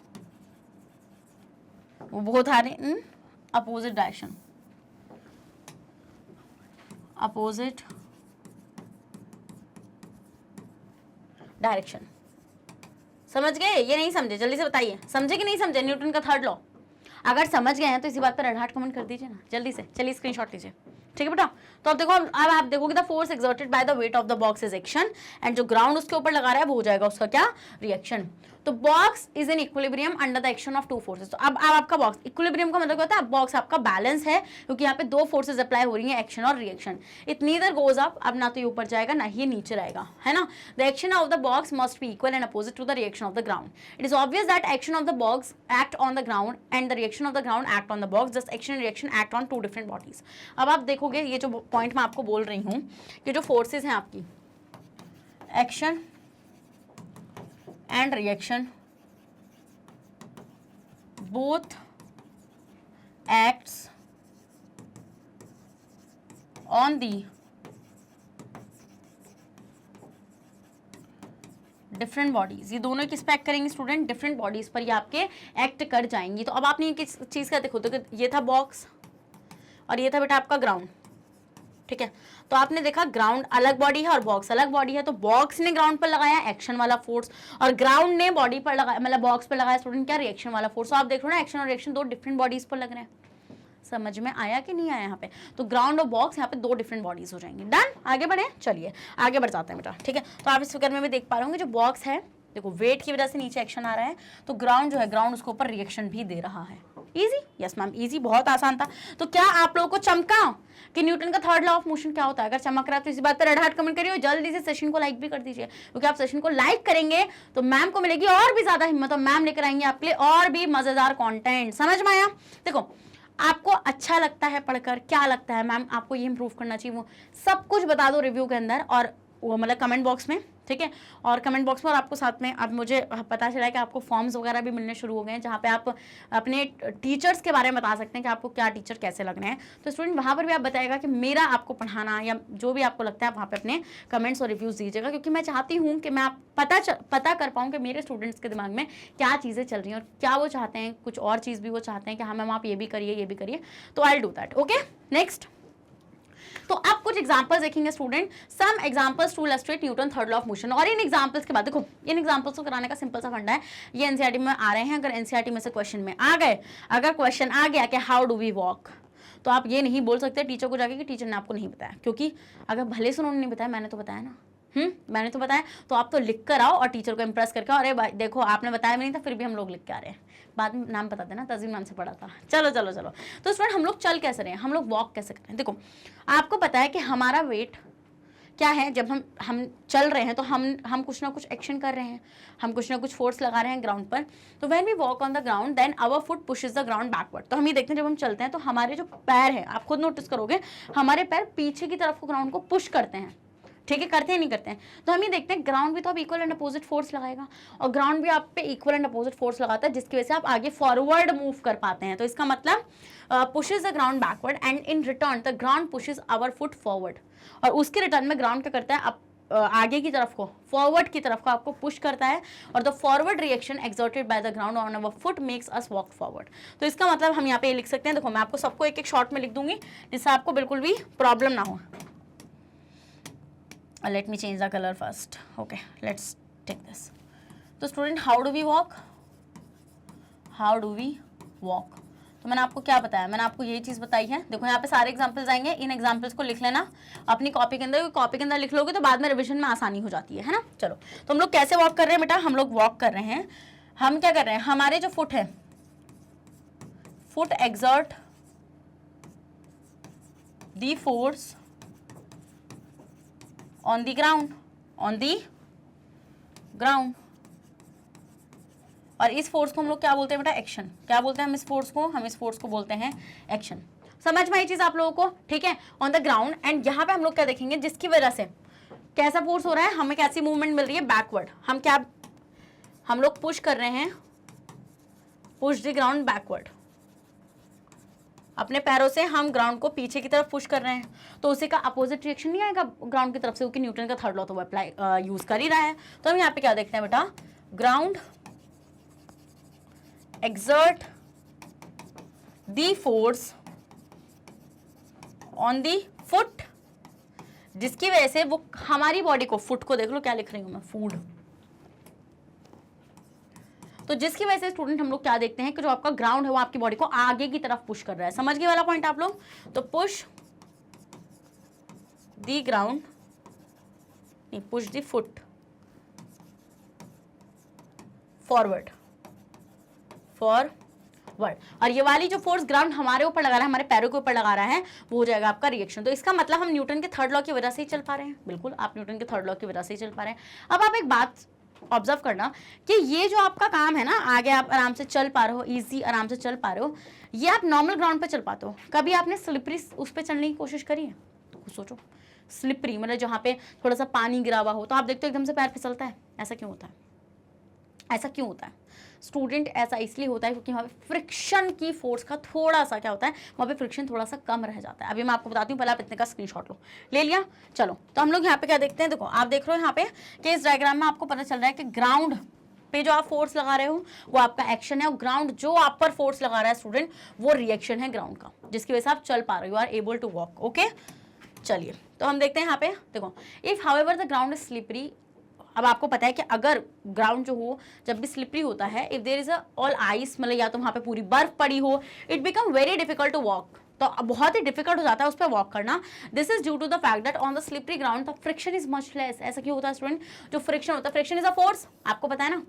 both are in opposite direction, opposite direction. समझ गए, ये नहीं समझे जल्दी से बताइए, समझे कि नहीं समझे न्यूटन का थर्ड लॉ? अगर समझ गए हैं तो इसी बात पर रेड हार्ट कमेंट कर दीजिए ना जल्दी से। चलिए स्क्रीनशॉट लीजिए, ठीक है बेटा। तो अब देखो, अब आप देखोगे the force exerted by the weight of the box is action, and जो ग्राउंड उसके ऊपर लगा रहा है वो हो जाएगा उसका क्या, रिएक्शन। तो box is in equilibrium under the action of two forces. तो अब आपका बॉक्स, इक्विलिब्रियम का मतलब क्या होता है, बॉक्स आपका बैलेंस है, क्योंकि यहाँ पे दो फोर्सेस अप्लाई हो रही हैं, एक्शन और reaction. It neither goes up, अब ना तो ये ऊपर जाएगा ना ही नीचे रहेगा, है ना। The action of the box must be equal and opposite to the reaction of the ground. It is obvious that action of the box act on the ground and the reaction of the ground act on the box, just action and reaction act on two different bodies. अब आप देखोगे ये जो point मैं आपको बोल रही हूँ कि जो फोर्सेस हैं आपकी, action and reaction both acts on the different bodies. ये दोनों किस पे एक्ट करेंगे स्टूडेंट, डिफरेंट बॉडीज पर ये आपके एक्ट कर जाएंगी। तो अब आपने किस चीज का देखो, तो ये था बॉक्स और ये था बेटा आपका ग्राउंड, ठीक है। तो आपने देखा ग्राउंड अलग बॉडी है और बॉक्स अलग बॉडी है। तो बॉक्स ने ग्राउंड पर लगाया एक्शन वाला फोर्स, और ग्राउंड ने बॉडी पर लगाया, मतलब बॉक्स पर लगाया स्टूडेंट क्या, रिएक्शन वाला फोर्स। तो आप देख रहे हो ना, एक्शन और रिएक्शन दो डिफरेंट बॉडीज पर लग रहे हैं। समझ में आया कि नहीं आया यहाँ पे? तो ग्राउंड और बॉक्स यहाँ पे दो डिफरेंट बॉडीज हो जाएंगी। डन, आगे बढ़े, चलिए आगे बढ़ जाते हैं बेटा, ठीक है। तो आप इस फिगर में भी देख पा रहे होंगे, जो बॉक्स है देखो वेट की वजह से नीचे एक्शन आ रहा है, तो ग्राउंड जो है, ग्राउंड उसके ऊपर रिएक्शन भी दे रहा है। इजी, यस मैम इजी, बहुत आसान था। तो क्या आप लोगों को चमका कि न्यूटन का थर्ड लॉ ऑफ मोशन क्या होता है? अगर चमक रहा है तो इसी बात पर रेड हार्ट कमेंट करिए, और जल्दी से सेशन को लाइक भी कर दीजिए, क्योंकि आप सेशन को लाइक करेंगे तो मैम को मिलेगी और भी ज्यादा हिम्मत, और मैम लेकर आएंगे आपके लिए और भी मजेदार कंटेंट। समझ में आया? देखो आपको अच्छा लगता है पढ़कर, क्या लगता है मैम आपको ये इंप्रूव करना चाहिए, वो सब कुछ बता दो रिव्यू के अंदर, और वो मतलब कमेंट बॉक्स में, ठीक है। और कमेंट बॉक्स में, और आपको साथ में अब मुझे पता चला है कि आपको फॉर्म्स वगैरह भी मिलने शुरू हो गए हैं, जहाँ पे आप अपने टीचर्स के बारे में बता सकते हैं कि आपको क्या टीचर कैसे लग रहे हैं। तो स्टूडेंट वहाँ पर भी आप बताएगा कि मेरा आपको पढ़ाना या जो भी आपको लगता है, वहाँ पे अपने कमेंट्स और रिव्यूज़ दीजिएगा, क्योंकि मैं चाहती हूँ कि मैं आप पता कर पाऊँ कि मेरे स्टूडेंट्स के दिमाग में क्या चीज़ें चल रही हैं और क्या वो चाहते हैं, कुछ और चीज़ भी वो चाहते हैं कि हाँ मैम आप ये भी करिए, तो I do that. Okay, next. तो अब कुछ एग्जांपल्स देखेंगे student, some examples to illustrate Newton third law of motion. और इन एग्जांपल्स के बाद देखो, इन एग्जांपल्स को कराने का सिंपल सा फंडा है, ये एनसीईआरटी में आ रहे हैं। अगर एनसीईआरटी में से क्वेश्चन में आ गए, अगर क्वेश्चन आ गया कि हाउ डू वी वॉक, तो आप ये नहीं बोल सकते टीचर को जाके कि टीचर ने आपको नहीं बताया, क्योंकि अगर भले से उन्होंने नहीं बताया, मैंने तो बताया ना, मैंने तो बताया, तो आप तो लिख कर आओ और टीचर को इंप्रेस करके, अरे भाई देखो आपने बताया भी नहीं था, फिर भी हम लोग लिख के आ रहे हैं। बाद में नाम बता देना, तज़ीम नाम से पढ़ा था। चलो। तो स्टूडेंट हम लोग चल कैसे रहे हैं, हम लोग वॉक कैसे करें? देखो आपको पता है कि हमारा वेट क्या है, जब हम चल रहे हैं तो हम कुछ ना कुछ एक्शन कर रहे हैं, हम कुछ ना कुछ फोर्स लगा रहे हैं ग्राउंड पर। तो when we walk on the ground then our foot pushes the ground backward. तो हम ये देखते हैं जब हम चलते हैं तो हमारे जो पैर हैं, आप खुद नोटिस करोगे हमारे पैर पीछे की तरफ को ग्राउंड को पुश करते हैं, ठीक है, करते हैं नहीं करते हैं। तो हम ये देखते हैं ग्राउंड भी तो आप इक्वल एंड अपोजिट फोर्स लगाएगा और ग्राउंड भी आप पे इक्वल एंड अपोजिट फोर्स लगाता है, जिसकी वजह से आप आगे फॉरवर्ड मूव कर पाते हैं। तो इसका मतलब pushes the ground backward and in return the ground pushes our foot forward. और उसके रिटर्न में ग्राउंड क्या करता है, आप आगे की तरफ को, फॉरवर्ड की तरफ को आपको पुश करता है और the forward reaction exerted by the ground on our foot makes us walk forward. तो इसका मतलब हम यहाँ पे लिख सकते हैं, देखो मैं आपको सबको एक एक शॉर्ट में लिख दूंगी जिससे आपको बिल्कुल भी प्रॉब्लम ना हो। Let me change the color first. Okay, let's take this. So student, how do we walk? How do we walk? तो मैंने आपको क्या बताया, मैंने आपको यही चीज़ बताई है। देखो यहाँ पे सारे एग्जाम्पल्स आएंगे, इन एग्जाम्पल्स को लिख लेना अपनी कॉपी के अंदर। कॉपी के अंदर लिख लोगे तो बाद में रिविजन में आसानी हो जाती है ना। चलो, तो हम लोग कैसे वॉक कर रहे हैं बेटा, हम लोग वॉक कर रहे हैं, हम क्या कर रहे हैं, हमारे जो फुट है, foot exert the force on the ground, on the ground। और इस फोर्स को हम लोग क्या बोलते हैं बेटा, एक्शन। क्या बोलते हैं हम इस फोर्स को, हम इस फोर्स को बोलते हैं एक्शन। समझ में आई चीज आप लोगों को, ठीक है, ऑन द ग्राउंड। एंड यहाँ पे हम लोग क्या देखेंगे, जिसकी वजह से कैसा फोर्स हो रहा है, हमें कैसी मूवमेंट मिल रही है, बैकवर्ड। हम क्या, हम लोग पुश कर रहे हैं, पुश द ग्राउंड बैकवर्ड, अपने पैरों से हम ग्राउंड को पीछे की तरफ पुश कर रहे हैं। तो उसी का अपोजिट रिएक्शन नहीं आएगा ग्राउंड की तरफ से, क्योंकि न्यूटन का थर्ड लॉ तो वो अप्लाई यूज कर ही रहा है। तो हम यहाँ पे क्या देखते हैं बेटा, ground exert the force on the foot, जिसकी वजह से वो हमारी बॉडी को, फुट को देख लो क्या लिख रही हूं मैं, फूड। तो जिसकी वजह से स्टूडेंट हम लोग क्या देखते हैं कि जो आपका ग्राउंड है वो आपकी बॉडी को आगे की तरफ पुश कर रहा है। समझ गए वाला पॉइंट आप लोग। तो पुश द ग्राउंड, नहीं, push the foot forward, forward. और ये वाली जो फोर्स ग्राउंड हमारे ऊपर लगा रहा है, हमारे पैरों के ऊपर लगा रहा है, वो हो जाएगा आपका रिएक्शन। तो इसका मतलब हम न्यूटन के थर्ड लॉ की वजह से ही चल पा रहे हैं। बिल्कुल, आप न्यूटन के थर्ड लॉ की वजह से ही चल पा रहे हैं। अब आप एक बात ऑब्जर्व करना कि ये जो आपका काम है ना, आगे आप आराम से चल पा रहे हो, इजी आराम से चल पा रहे हो, ये आप नॉर्मल ग्राउंड पे चल पाते हो। कभी आपने स्लिपरी उस पर चलने की कोशिश करी है? तो कुछ सोचो, स्लिपरी मतलब जहाँ पे थोड़ा सा पानी गिरा हुआ हो, तो आप देखते हो एकदम से पैर फिसलता है। ऐसा क्यों होता है? ऐसा क्यों होता है स्टूडेंट? ऐसा इसलिए होता है क्योंकि वहाँ पे फ्रिक्शन की फोर्स का थोड़ा सा क्या होता है, वहाँ पे फ्रिक्शन थोड़ा सा कम रह जाता है। अभी मैं आपको बताती हूँ, पहले आप इतने का स्क्रीनशॉट लो, ले लिया। चलो, तो हम लोग यहाँ पे क्या देखते हैं, देखो आप देख रहे हो यहाँ पे कि इस डायग्राम में आपको पता चल रहा है कि ग्राउंड पे जो आप फोर्स लगा रहे हो वो आपका एक्शन है, और ग्राउंड जो आप पर फोर्स लगा रहा है स्टूडेंट, वो रिएक्शन है ग्राउंड का, जिसकी वजह से आप चल पा रहे हो, you are able to walk. Okay, चलिए तो हम देखते हैं यहाँ पे, देखो if however the ground is slippery. अब आपको पता है कि अगर ग्राउंड जो हो जब भी स्लिपरी होता है, if there is all ice, मतलब या तो वहाँ पे पूरी बर्फ पड़ी हो, it become very difficult to walk. तो बहुत ही डिफिकल्ट हो जाता है उस पर वॉक करना। This is due to the fact that on the slippery ground the friction is much less. ऐसा क्यों होता है स्टूडेंट? जो फ्रिक्शन होता है, फ्रिक्शन इज अ फोर्स, आपको पता है ना,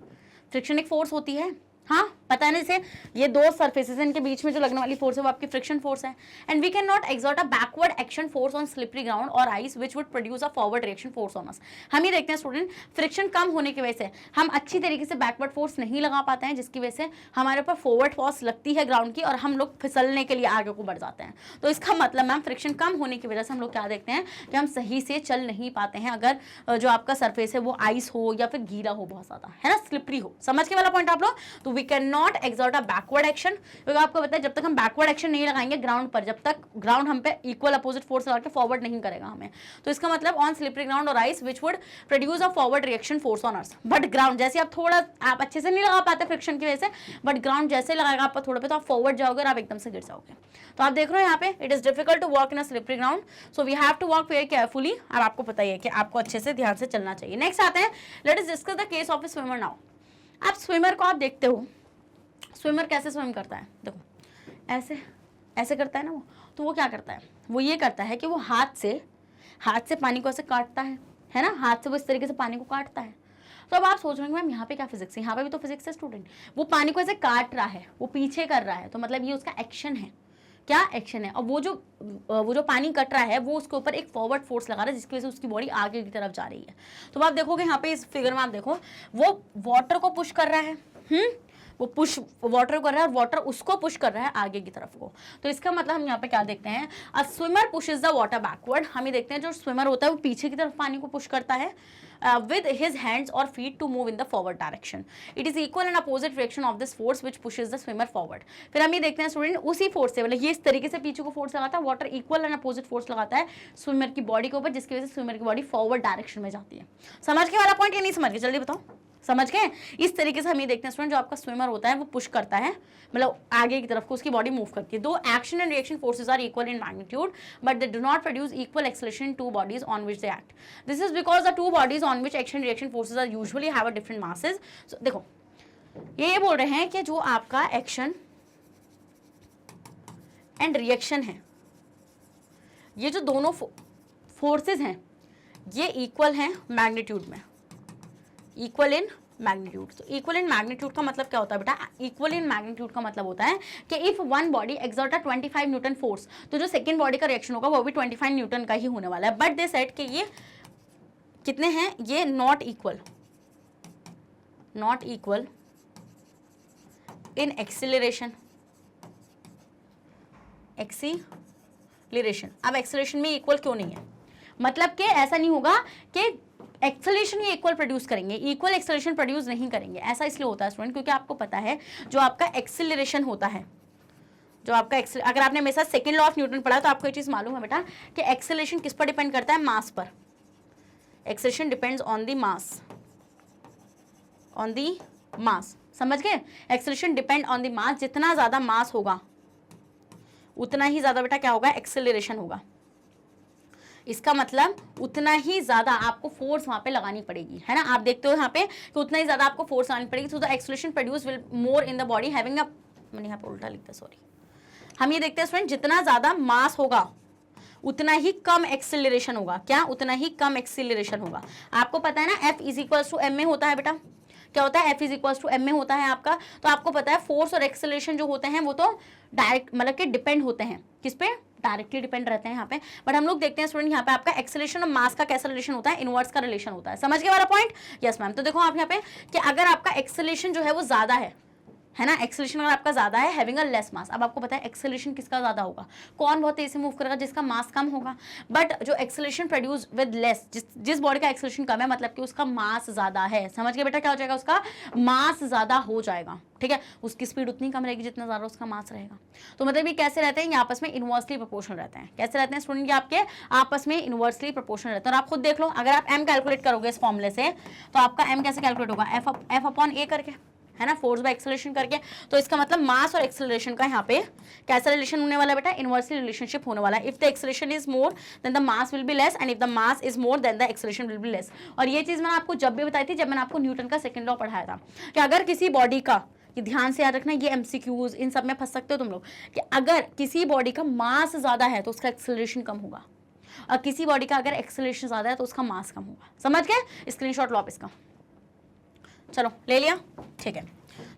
फ्रिक्शन एक फोर्स होती है। हाँ, पता है ना, जैसे ये दो सरफेसेस इनके बीच में जो लगने वाली फोर्स है वो आपकी फ्रिक्शन फोर्स है। And we can not exert a backward action force on slippery ground or ice which would produce a forward reaction force on us. हम ये देखते हैं स्टूडेंट, फ्रिक्शन कम होने की वजह से हम अच्छी तरीके से बैकवर्ड फोर्स नहीं लगा पाते हैं, जिसकी वजह से हमारे ऊपर फॉरवर्ड फोर्स लगती है ग्राउंड की, और हम लोग फिसलने के लिए आगे को बढ़ जाते हैं। तो इसका मतलब मैम फ्रिक्शन कम होने की वजह से हम लोग क्या देखते हैं कि हम सही से चल नहीं पाते हैं, अगर जो आपका सरफेस है वो आइस हो या फिर गीला हो बहुत ज्यादा, है ना, स्लिपरी हो। समझ के वाला पॉइंट आप लोग। तो we can not exert a backward action, क्योंकि आपको पता है जब तक हम बैकवर्ड एक्शन नहीं लगाएंगे ग्राउंड पर, जब तक ग्राउंड हम पे इक्वल अपोजिट फोर्स लगा के फॉरवर्ड नहीं करेगा हमें। तो इसका मतलब on slippery ground or ice which would produce a forward reaction force on earth. But ground जैसे आप थोड़ा, आप अच्छे से नहीं लगा पाते फ्रिक्शन की वजह से, बट ग्राउंड जैसे लगाएगा आपको थोड़ा पे, तो आप फॉरवर्ड जाओगे और आप एकदम से गिर जाओगे। तो आप देख रहे हो यहाँ पे, it is difficult to walk in a slippery ground, so we have to walk very carefully. अब आपको पता ही है कि आपको अच्छे से ध्यान से चलना चाहिए। नेक्स्ट आते हैं, let us discuss the case of A swimmer now. आप स्विमर को आप देखते हो, स्विमर कैसे स्विम करता है, देखो ऐसे ऐसे करता है ना वो। तो वो क्या करता है, वो ये करता है कि वो हाथ से पानी को ऐसे काटता है ना, हाथ से वो इस तरीके से पानी को काटता है। तो अब आप सोच रहे हैं मैम यहाँ पे क्या फिजिक्स है, यहाँ पे भी तो फिजिक्स है स्टूडेंट। वो पानी को ऐसे काट रहा है, वो पीछे कर रहा है, तो मतलब ये उसका एक्शन है। क्या एक्शन है, और वो जो पानी कट रहा है वो उसके ऊपर एक फॉरवर्ड फोर्स लगा रहा है जिसकी वजह से उसकी बॉडी आगे की तरफ जा रही है। तो आप देखोगे यहाँ पे इस फिगर में, आप देखो वो वाटर को पुश कर रहा है, वो पुश वाटर कर रहा है और वाटर उसको पुश कर रहा है आगे की तरफ को। तो इसका मतलब हम यहाँ पे क्या देखते हैं, अ swimmer pushes the water backward. हम ये देखते हैं जो स्विमर होता है वो पीछे की तरफ पानी को पुश करता है with his hands or feet to move in the forward direction. It is equal and opposite direction of this force which pushes the swimmer forward. फिर हम ये देखते हैं स्टूडेंट उसी फोर्स से, मतलब ये इस तरीके से पीछे को फोर्स लगाता है, water equal and opposite force लगाता है स्विमर की बॉडी के ऊपर, जिसकी वजह से स्विमर की बॉडी फॉरवर्ड डायरेक्शन में जाती है। समझ के वाला पॉइंट या नहीं समझ के, जल्दी बताओ। समझ गए? इस तरीके से हम ये देखते हैं स्टूडेंट, जो आपका स्विमर होता है वो पुश करता है, मतलब आगे की तरफ को उसकी बॉडी मूव करती है। दो action and reaction forces are equal in magnitude but they do not produce equal acceleration in two bodies on which they act. This is because the two bodies on which action reaction forces are usually have a different masses. सो देखो ये बोल रहे हैं कि जो आपका action and reaction है, ये जो दोनों फोर्सेस हैं ये इक्वल हैं मैग्नीट्यूड में, इक्वल इन मैग्नीट्यूड। तो इक्वल इन मैग्नीट्यूड का मतलब क्या होता है बेटा, इक्वल इन मैग्नीट्यूड का मतलब होता है कि if one body exert a 25 Newton force, तो जो सेकंड बॉडी का रिएक्शन होगा वो भी 25 न्यूटन का ही होने वाला है। बट दे सेड कि ये कितने हैं, ये नॉट इक्वल इन एक्सीलरेशन। अब एक्सीलरेशन में इक्वल क्यों नहीं है, मतलब कि ऐसा नहीं होगा कि एक्सेलरेशन ही इक्वल प्रोड्यूस करेंगे, इक्वल एक्सेलरेशन प्रोड्यूस नहीं करेंगे। ऐसा इसलिए होता है स्टूडेंट क्योंकि आपको पता है जो आपका एक्सेलरेशन होता है, जो आपका अगर आपने मेरे साथ सेकंड लॉ ऑफ न्यूटन पढ़ा तो आपको ये चीज़ मालूम है बेटा कि एक्सेलरेशन किस पर डिपेंड करता है, मास पर। Acceleration depends on the mass, समझ गए? Acceleration depend on the mass, जितना ज़्यादा मास होगा उतना ही ज़्यादा बेटा क्या होगा, एक्सेलरेशन होगा। इसका मतलब उतना ही ज्यादा आपको फोर्स वहां पे लगानी पड़ेगी, है ना। आप देखते हो यहाँ पे कि उतना ही ज्यादा आपको फोर्स लगानी पड़ेगी, so the acceleration produce will more in the body having a, मैंने यहाँ पे उल्टा लिखता, सॉरी। हम ये देखते हैं स्टूडेंट जितना ज्यादा मास होगा उतना ही कम एक्सेलरेशन होगा। क्या? उतना ही कम एक्सेलरेशन होगा। आपको पता है ना F is equals to m में होता है बेटा, क्या होता है, F is equals to m में होता है आपका। तो आपको पता है फोर्स और एक्सेलरेशन जो होते हैं वो तो डायरेक्ट मतलब कि डिपेंड होते हैं, किस पे, डायरेक्टली डिपेंड रहते हैं यहाँ पे। बट हम लोग देखते हैं स्टूडेंट यहाँ पे आपका एक्सेलरेशन और मास का कैसा रिलेशन होता है, इनवर्स का रिलेशन होता है। समझ गए वाला पॉइंट? Yes ma'am. तो देखो आप यहाँ पे कि अगर आपका एक्सेलरेशन जो है वो ज्यादा है ना, एक्सेलरेशन अगर आपका ज्यादा है हैविंग अ लेस मास। अब आपको पता है एक्सेलरेशन किसका ज्यादा होगा, कौन बहुत तेजी से मूव करेगा, जिसका मास कम होगा। बट जो एक्सेलरेशन प्रोड्यूस विद लेस, जिस बॉडी का एक्सेलरेशन कम है मतलब कि उसका मास ज्यादा है। समझ गए बेटा, क्या हो जाएगा, उसका मास ज्यादा हो जाएगा, ठीक है। उसकी स्पीड उतनी कम रहेगी जितना ज्यादा उसका मास रहेगा। तो मतलब ये कैसे रहते हैं, ये आपस में इनवर्सली प्रोपोर्शनल रहते हैं। कैसे रहते हैं स्टूडेंट, ये आपके आपस में इनवर्सली प्रोपोर्शनल रहते हैं। और आप खुद देख लो, अगर आप m कैलकुलेट करोगे इस फॉर्मूले से तो आपका m कैसे कैलकुलेट होगा, f अपॉन a करके, है ना, फोर्स बाय एक्सेलरेशन करके। तो इसका मतलब मास और एक्सेलरेशन का यहाँ पे कैसा रिलेशन होने वाला है बेटा, इनवर्सली रिलेशनशिप होने वाला है। If the acceleration is more than the mass will be less and if the mass is more than the acceleration will be less. और ये चीज मैंने आपको जब भी बताई थी, जब मैंने आपको न्यूटन का सेकंड लॉ पढ़ाया था, कि अगर किसी बॉडी का, ये ध्यान से याद रखना, ये MCQs इन सब में फंस सकते हो तुम लोग, कि अगर किसी बॉडी का मास ज्यादा है तो उसका एक्सेलरेशन कम होगा, और किसी बॉडी का अगर एक्सेलरेशन ज्यादा है तो उसका मास कम होगा। समझ गए? स्क्रीनशॉट लो आप इसका, चलो ले लिया, ठीक है।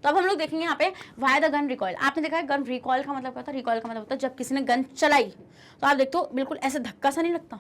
तो अब हम लोग देखेंगे यहाँ पे वाई द गन रिकॉइल। आपने देखा है गन रिकॉइल का मतलब क्या होता है, रिकॉइल का मतलब होता है जब किसी ने गन चलाई तो आप देखते हो बिल्कुल ऐसे धक्का सा नहीं लगता,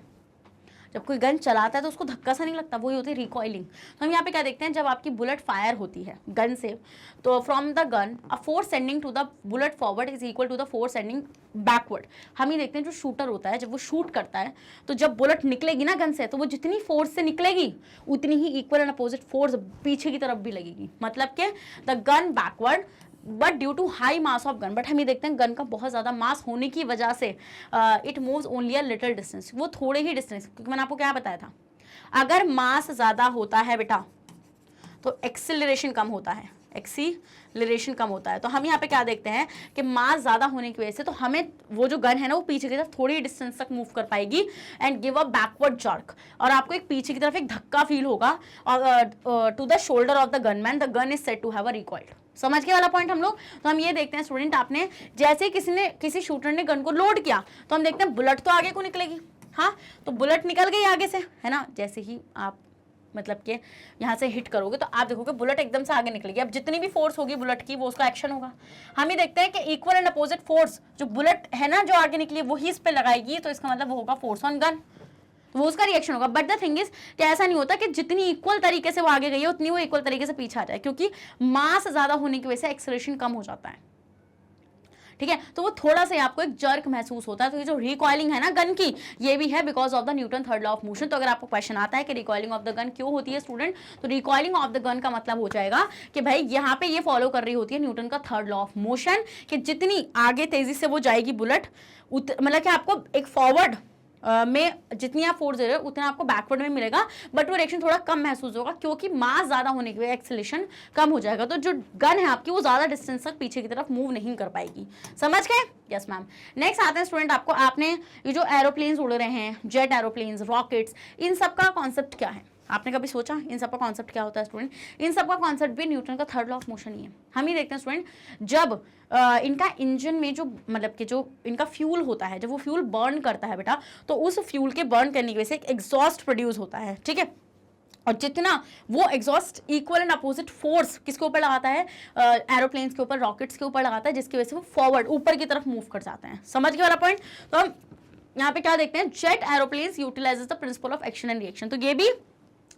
जब कोई गन चलाता है तो उसको धक्का सा नहीं लगता, वही होती है रिकॉइलिंग। तो हम यहाँ पे क्या देखते हैं, जब आपकी बुलेट फायर होती है गन से, तो from the gun a force sending to the bullet forward is equal to the force sending backward. हम ये देखते हैं जो शूटर होता है जब वो शूट करता है तो जब बुलेट निकलेगी ना गन से, तो वो जितनी फोर्स से निकलेगी उतनी ही इक्वल एंड अपोजिट फोर्स पीछे की तरफ भी लगेगी, मतलब कि the gun backward but due to high mass of gun. But हम ये देखते हैं गन का बहुत ज़्यादा मास होने की वजह से it moves only a little distance, वो थोड़े ही डिस्टेंस, क्योंकि मैंने आपको क्या बताया था, अगर मास ज़्यादा होता है बेटा तो एक्सेलरेशन कम होता है, एक्सीलरेशन कम होता है। तो हम यहाँ पे क्या देखते हैं कि मास ज़्यादा होने की वजह से तो हमें वो जो गन है ना वो पीछे की तरफ थोड़ी डिस्टेंस तक मूव कर पाएगी and give a backward jerk, और आपको एक पीछे की तरफ एक धक्का फील होगा और to the shoulder of the gunman the gun is said to have a recoil. समझ के वाला पॉइंट हम लोग। तो हम ये देखते हैं स्टूडेंट, आपने जैसे किसी शूटर ने गन को लोड किया तो हम देखते हैं बुलेट तो आगे को निकलेगी, हाँ, तो बुलेट निकल गई आगे से, है ना। जैसे ही आप मतलब कि यहाँ से हिट करोगे तो आप देखोगे बुलेट एकदम से आगे निकलेगी। अब जितनी भी फोर्स होगी बुलेट की वो उसका एक्शन होगा। हम ही देखते हैं कि इक्वल एंड अपोजिट फोर्स जो बुलेट है ना जो आगे निकली वही इस पे लगाएगी, तो इसका मतलब वो होगा फोर्स ऑन गन, तो वो उसका रिएक्शन होगा। बट द थिंग इज कि ऐसा नहीं होता कि जितनी इक्वल तरीके से वो आगे गई है उतनी वो इक्वल तरीके से पीछे आ जाए, क्योंकि मास ज्यादा होने की वजह से एक्सेलरेशन कम हो जाता है, ठीक है। तो वो थोड़ा सा आपको एक जर्क महसूस होता है। तो ये जो रिकॉइलिंग है ना गन की, ये भी है because of the Newton third law of motion. तो अगर आपको क्वेश्चन आता है कि रिकॉइलिंग ऑफ द गन क्यों होती है स्टूडेंट, तो रिकॉइलिंग ऑफ द गन का मतलब हो जाएगा कि भाई यहाँ पे ये फॉलो कर रही होती है न्यूटन का थर्ड लॉ ऑफ मोशन, कि जितनी आगे तेजी से वो जाएगी बुलेट, मतलब कि आपको एक फॉरवर्ड में जितनी आप फोर्स दे रहे हो उतना आपको बैकवर्ड में मिलेगा, बट वो रिएक्शन थोड़ा कम महसूस होगा क्योंकि मास ज्यादा होने की वजह एक्सेलरेशन कम हो जाएगा। तो जो गन है आपकी वो ज्यादा डिस्टेंस तक पीछे की तरफ मूव नहीं कर पाएगी। समझ गए? Yes ma'am. नेक्स्ट आते हैं स्टूडेंट, आपको आपने ये जो एरोप्लेन्स उड़ रहे हैं, जेट एरोप्लेन्स, रॉकेट्स, इन सब का कॉन्सेप्ट क्या है? आपने कभी सोचा इन सब का कॉन्सेप्ट क्या होता है स्टूडेंट? इन सब का कॉन्सेप्ट भी न्यूटन का थर्ड लॉ ऑफ मोशन ही है। हम ही देखते हैं स्टूडेंट, जब इनका इंजन में जो मतलब कि जो इनका फ्यूल होता है, जब वो फ्यूल बर्न करता है बेटा, तो उस फ्यूल के बर्न करने की वजह से एक एग्जॉस्ट प्रोड्यूस होता है, ठीक है। और जितना वो exhaust equal and opposite force किसके ऊपर लगाता है, एरोप्लेन्स के ऊपर, रॉकेट्स के ऊपर लगाता है, जिसकी वजह से वो फॉरवर्ड ऊपर की तरफ मूव कर जाते हैं। समझ गए वाला पॉइंट? तो हम यहाँ पे क्या देखते हैं, jet aeroplanes utilises the principle of action and reaction. तो ये भी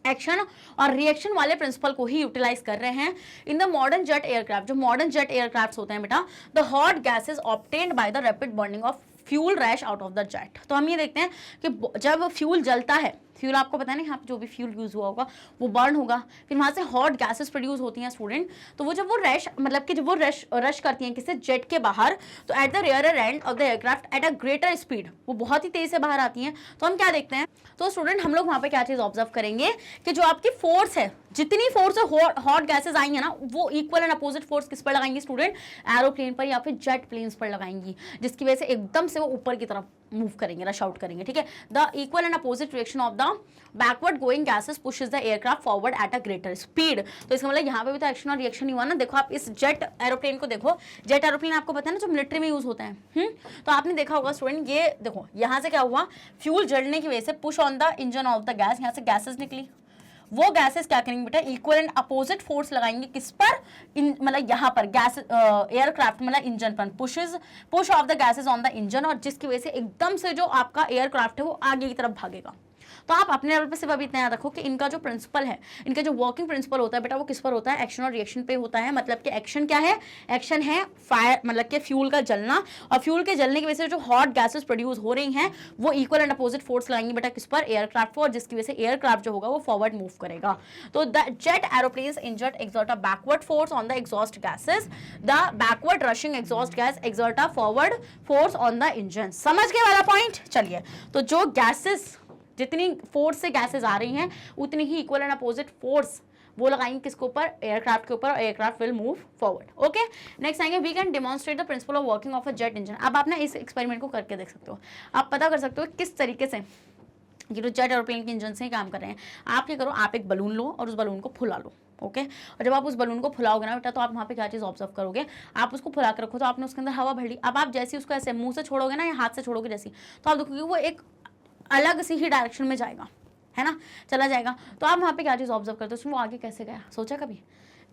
एक्शन और रिएक्शन वाले प्रिंसिपल को ही यूटिलाइज कर रहे हैं in the modern jet aircraft. जो मॉडर्न जेट एयरक्राफ्ट होते हैं बेटा, the hot gases obtained by the rapid burning of fuel rash out of the jet. तो हम ये देखते हैं कि जब फ्यूल जलता है, फ्यूल आपको पता है ना, यहाँ पे जो भी फ्यूल यूज हुआ होगा वो बर्न होगा, फिर वहां से हॉट गैसेस प्रोड्यूस होती हैं स्टूडेंट। तो वो जब वो रश मतलब कि जब वो रश करती हैं किसी जेट के बाहर, तो at the rear and of the aircraft eight a greater speed, वो बहुत ही तेज से बाहर आती हैं। तो हम क्या देखते हैं, तो स्टूडेंट हम लोग वहां पे क्या चीज ऑब्जर्व करेंगे कि जो आपकी फोर्स है, जितनी फोर्स हॉट गैसेस आई है ना, वो इक्वल एंड अपोजिट फोर्स किस पर लगाएंगी स्टूडेंट, एरोप्लेन पर या फिर जेट प्लेन्स पर लगाएंगी, जिसकी वजह से एकदम से वो ऊपर की तरफ मूव करेंगे, रश आउट करेंगे, ठीक है। The equal and opposite reaction of the backward going gases pushes the aircraft forward eight a greater speed. तो इसका मतलब यहाँ पे भी तो एक्शन और रिएक्शन ही हुआ ना। देखो आप इस जेट एरोप्लेन को देखो, जेट एरोप्लेन आपको पता है ना जो मिलिट्री में यूज होता है, तो आपने देखा होगा स्टूडेंट, ये देखो यहाँ से क्या हुआ, फ्यूल जलने की वजह से push on the engine of the gas, यहाँ से गैसेस निकली, वो गैसेस क्या करेंगे बेटा, इक्वल एंड अपोजिट फोर्स लगाएंगे किस पर, मतलब यहाँ पर गैस एयरक्राफ्ट मतलब इंजन पर, push of the gases on the engine, और जिसकी वजह से एकदम से जो आपका एयरक्राफ्ट है वो आगे की तरफ भागेगा। तो आप अपने लेवल पे सिर्फ अभी इतना याद रखो कि इनका जो प्रिंसिपल है, इनका जो वर्किंग प्रिंसिपल होता है बेटा, वो किस पर होता है, एक्शन और रिएक्शन पे होता है। मतलब कि एक्शन क्या है, एक्शन है फायर मतलब कि फ्यूल का जलना, और फ्यूल के जलने की वजह से जो हॉट गैसेस प्रोड्यूस हो रही हैं वो इक्वल एंड अपोजिट फोर्स लगाएंगे बेटा किस पर, एयरक्राफ्ट पर, और जिसकी वजह से एयरक्राफ्ट जो होगा वो फॉरवर्ड मूव करेगा। तो the jet aeroplanes insert exert a backward force on the exhaust gases, the backward rushing exhaust gas exert a forward force on the engine. समझ गए वाला पॉइंट? चलिए, तो जो गैसेस, जितनी फोर्स से गैसेस आ रही हैं उतनी ही इक्वल एंड अपोजिट फोर्स वो लगाएंगे किसके ऊपर, एयरक्राफ्ट के ऊपर, और aircraft will move forward. Okay, next आएंगे, we can demonstrate the principle of working of a jet engine. अब आप ना इस एक्सपेरिमेंट को करके देख सकते हो, आप पता कर सकते हो किस तरीके से ये जो जेट एरोप्लेन के इंजन से काम कर रहे हैं। आप क्या करो, आप एक बलून लो और उस बलून को फुला लो, ओके। और जब आप उस बलून को फुलाओगे ना बेटा, तो आप वहाँ पे क्या चीज़ ऑब्जर्व करोगे, आप उसको फुला कर रखो, तो आपने उसके अंदर हवा भर ली। अब आप जैसे उसको ऐसे मुंह से छोड़ोगे ना या हाथ से छोड़ोगे जैसी, तो आप देखोगे वो एक अलग सी ही डायरेक्शन में जाएगा, है ना, चला जाएगा। तो आप वहाँ पे क्या चीज़ ऑब्जर्व करते हो, उसमें वो आगे कैसे गया, सोचा कभी?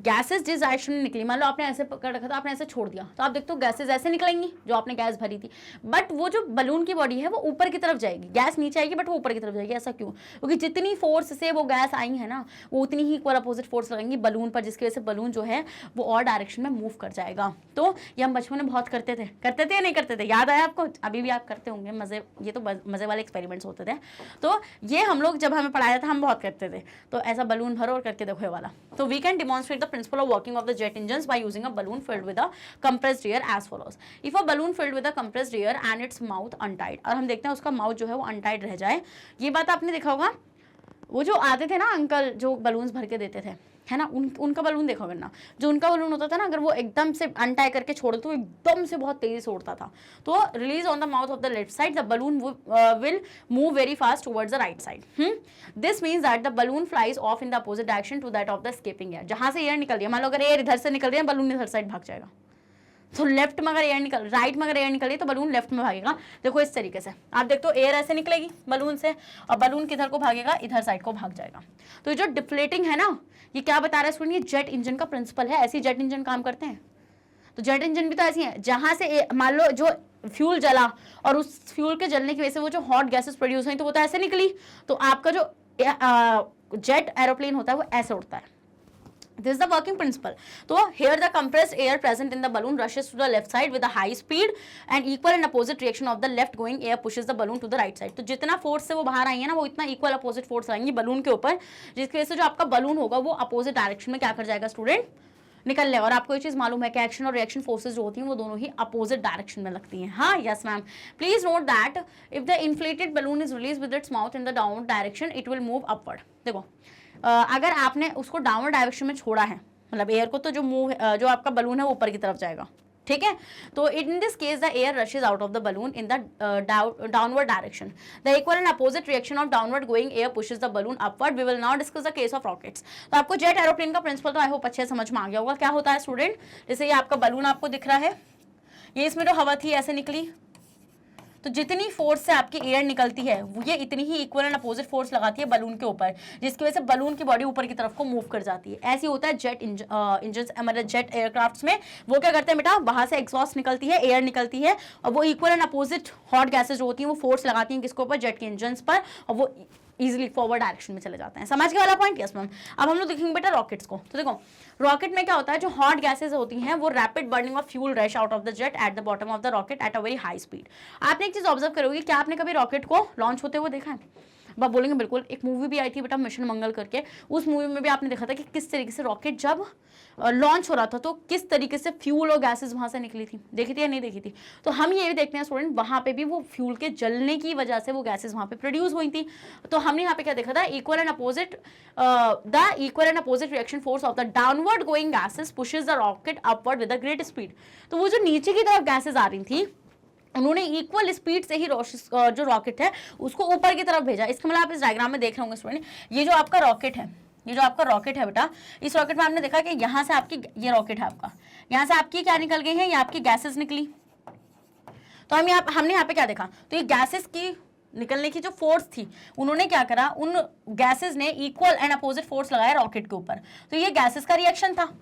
गैसेस जिस डायरेक्शन में निकली, मान लो आपने ऐसे पकड़ रखा था, आपने ऐसे छोड़ दिया, तो आप देखते हो गैसेस ऐसे निकलेंगी जो आपने गैस भरी थी, बट वो जो बलून की बॉडी है वो ऊपर की तरफ जाएगी, गैस नीचे आएगी बट वो ऊपर की तरफ जाएगी। ऐसा क्यों? क्योंकि जितनी फोर्स से वो गैस आई है ना, वो उतनी ही इक्वल अपोजिट फोर्स लगेंगी बलून पर, जिसकी वजह से बलून जो है वो और डायरेक्शन में मूव कर जाएगा। तो ये हम बचपन में बहुत करते थे या नहीं करते थे, याद आया आपको? अभी भी आप करते होंगे, मजे, ये तो मजे वाले एक्सपेरिमेंट्स होते थे। तो ये हम लोग जब हमें पढ़ाया था हम बहुत करते थे। तो ऐसा बलून भरो और करके देखो ये वाला। तो we can demonstrate the principle of working of the jet engines by using a balloon filled with a compressed air as follows. If a balloon filled with a compressed air and its mouth untied, और हम देखते हैं उसका mouth जो है वो untied रह जाए। ये बात आपने देखा होगा, वो जो आते थे ना अंकल जो बलून्स भर के देते थे, है ना, उनका बलून देखा करना, जो उनका बलून होता था ना, अगर वो एकदम से अनटाई करके छोड़ तो एकदम से बहुत तेजी से उड़ता था। तो release on the mouth of the left side, the balloon will move very fast towards the right side. This means that the balloon flies off in the opposite direction to that of the escaping air. जहां से air निकल रही है, मान लो अगर air इधर से निकल रही है, बलून इधर साइड भाग जाएगा। तो लेफ्ट में अगर एयर निकल, राइट में अगर एयर निकले तो बलून लेफ्ट में भागेगा। देखो इस तरीके से आप देखते हो एयर ऐसे निकलेगी बलून से और बलून किधर को भागेगा, इधर साइड को भाग जाएगा। तो ये जो डिफ्लेटिंग है ना, ये क्या बता रहा है स्टूडेंट, ये जेट इंजन का प्रिंसिपल है। ऐसे जेट इंजन काम करते हैं। तो जेट इंजन भी तो ऐसी है, जहां से मान लो जो फ्यूल जला और उस फ्यूल के जलने की वजह से वो जो हॉट गैसेस प्रोड्यूस हुई तो वो तो ऐसे निकली। तो आपका जो जेट एरोप्लेन होता है वो ऐसे उड़ता है। This is the working principle. So here the compressed air present in the balloon rushes to the left side with a high speed and equal and opposite reaction of the left going air pushes the balloon to the right side. तो जितना force से वो बाहर आई है ना, वो इतना equal opposite force आएंगी बलून के ऊपर, जिसकी वजह से जो आपका बलून होगा वो अपोजिट डायरेक्शन में क्या कर जाएगा स्टूडेंट, निकल लेगा। और आपको ये चीज मालूम है कि एक्शन और रिएक्शन फोर्सेज जो होती हैं वो दोनों ही अपोजिट डायरेक्शन में लगती हैं। हाँ, yes ma'am. Please note that if the inflated balloon is release with its mouth in the downward direction it will move upward. देखो अगर आपने उसको डाउनवर्ड डायरेक्शन में छोड़ा है, मतलब एयर को, तो जो आपका बलून है वो ऊपर की तरफ जाएगा, ठीक है। तो in this case the air rushes out of the balloon in the downward direction. The equal and opposite reaction of downward going air pushes the balloon upward. We will now discuss the case of rockets. तो आपको jet aeroplane का principal तो I hope अच्छे समझ में आ गया होगा। क्या होता है स्टूडेंट, जैसे ये आपका बलून आपको दिख रहा है, ये इसमें जो हवा थी ऐसे निकली, तो जितनी फोर्स से आपकी एयर निकलती है वो ये इतनी ही इक्वल एंड अपोजिट फोर्स लगाती है बलून के ऊपर, जिसकी वजह से बलून की बॉडी ऊपर की तरफ को मूव कर जाती है। ऐसे होता है जेट इंजन हमारे जेट एयरक्राफ्ट्स में। वो क्या करते हैं बेटा, बाहर से एग्जॉस्ट निकलती है, एयर निकलती है और वो equal and opposite hot gases जो होती हैं वो फोर्स लगाती हैं किसके ऊपर, जेट के इंजन पर, और वो इजीली फॉरवर्ड डायरेक्शन में चले जाते हैं। समझ के वाला पॉइंट? Yes ma'am. अब हम लोग देखेंगे बेटा रॉकेट्स को। तो देखो रॉकेट में क्या होता है, जो हॉट गैसेज होती हैं वो rapid burning of fuel rush out of the jet at the bottom of the rocket at a very high speed. आपने एक चीज ऑब्जर्व करोगे, क्या आपने कभी रॉकेट को लॉन्च होते हुए देखा है? आप बोलेंगे बिल्कुल। एक मूवी भी आई थी बेटा मिशन मंगल करके, उस मूवी में भी आपने देखा था कि किस तरीके से रॉकेट जब लॉन्च हो रहा था तो किस तरीके से फ्यूल और गैसेस वहां से निकली थी। देखी थी या नहीं देखी थी? तो हम ये भी देखते हैं स्टूडेंट, वहां पे भी वो फ्यूल के जलने की वजह से वो गैसेस वहां पे प्रोड्यूस हुई थी। तो हमने यहाँ पे क्या देखा था, equal and opposite reaction force of the downward going gases pushes the rocket upward with a great speed. तो वो जो नीचे की तरफ गैसेस आ रही थी उन्होंने इक्वल स्पीड से ही जो रॉकेट है उसको ऊपर की तरफ भेजा। इसका मतलब आप इस डायग्राम में देख रहे होंगे स्टूडेंट, ये जो आपका रॉकेट है, ये जो आपका रॉकेट है बेटा, इस रॉकेट में आपने देखा कि यहाँ से आपकी, ये रॉकेट है आपका, यहाँ से आपकी क्या निकल गई है, ये आपकी गैसेस निकली। तो हमने यहाँ पे क्या देखा, तो ये गैसेस की निकलने की जो फोर्स थी, उन्होंने क्या करा, उन गैसेस ने इक्वल एंड अपोजिट फोर्स लगाया रॉकेट के ऊपर। तो ये गैसेस का रिएक्शन था।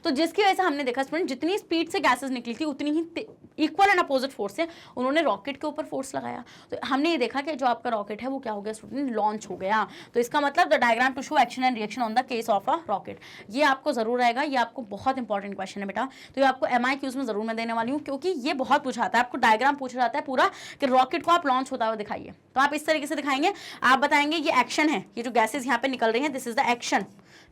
तो जिसकी वजह से हमने देखा स्टूडेंट, जितनी स्पीड से गैसेस निकली थी उतनी ही इक्वल एंड अपोजिट फोर्स से उन्होंने रॉकेट के ऊपर फोर्स लगाया। तो हमने ये देखा कि जो आपका रॉकेट है वो क्या हो गया स्टूडेंट, लॉन्च हो गया। तो इसका मतलब the diagram to show action and reaction on the case of a rocket. ये आपको जरूर आएगा, ये आपको बहुत इंपॉर्टेंट क्वेश्चन है बेटा। तो ये आपको MIQs में जरूर मैं देने वाली हूँ, क्योंकि ये बहुत पूछा जाता है। आपको डायग्राम पूछा जाता है पूरा कि रॉकेट को आप लॉन्च होता हुआ दिखाइए, तो आप इस तरीके से दिखाएंगे। आप बताएंगे ये एक्शन है, ये जो गैसेज यहाँ पे निकल रही है दिस इज द एक्शन,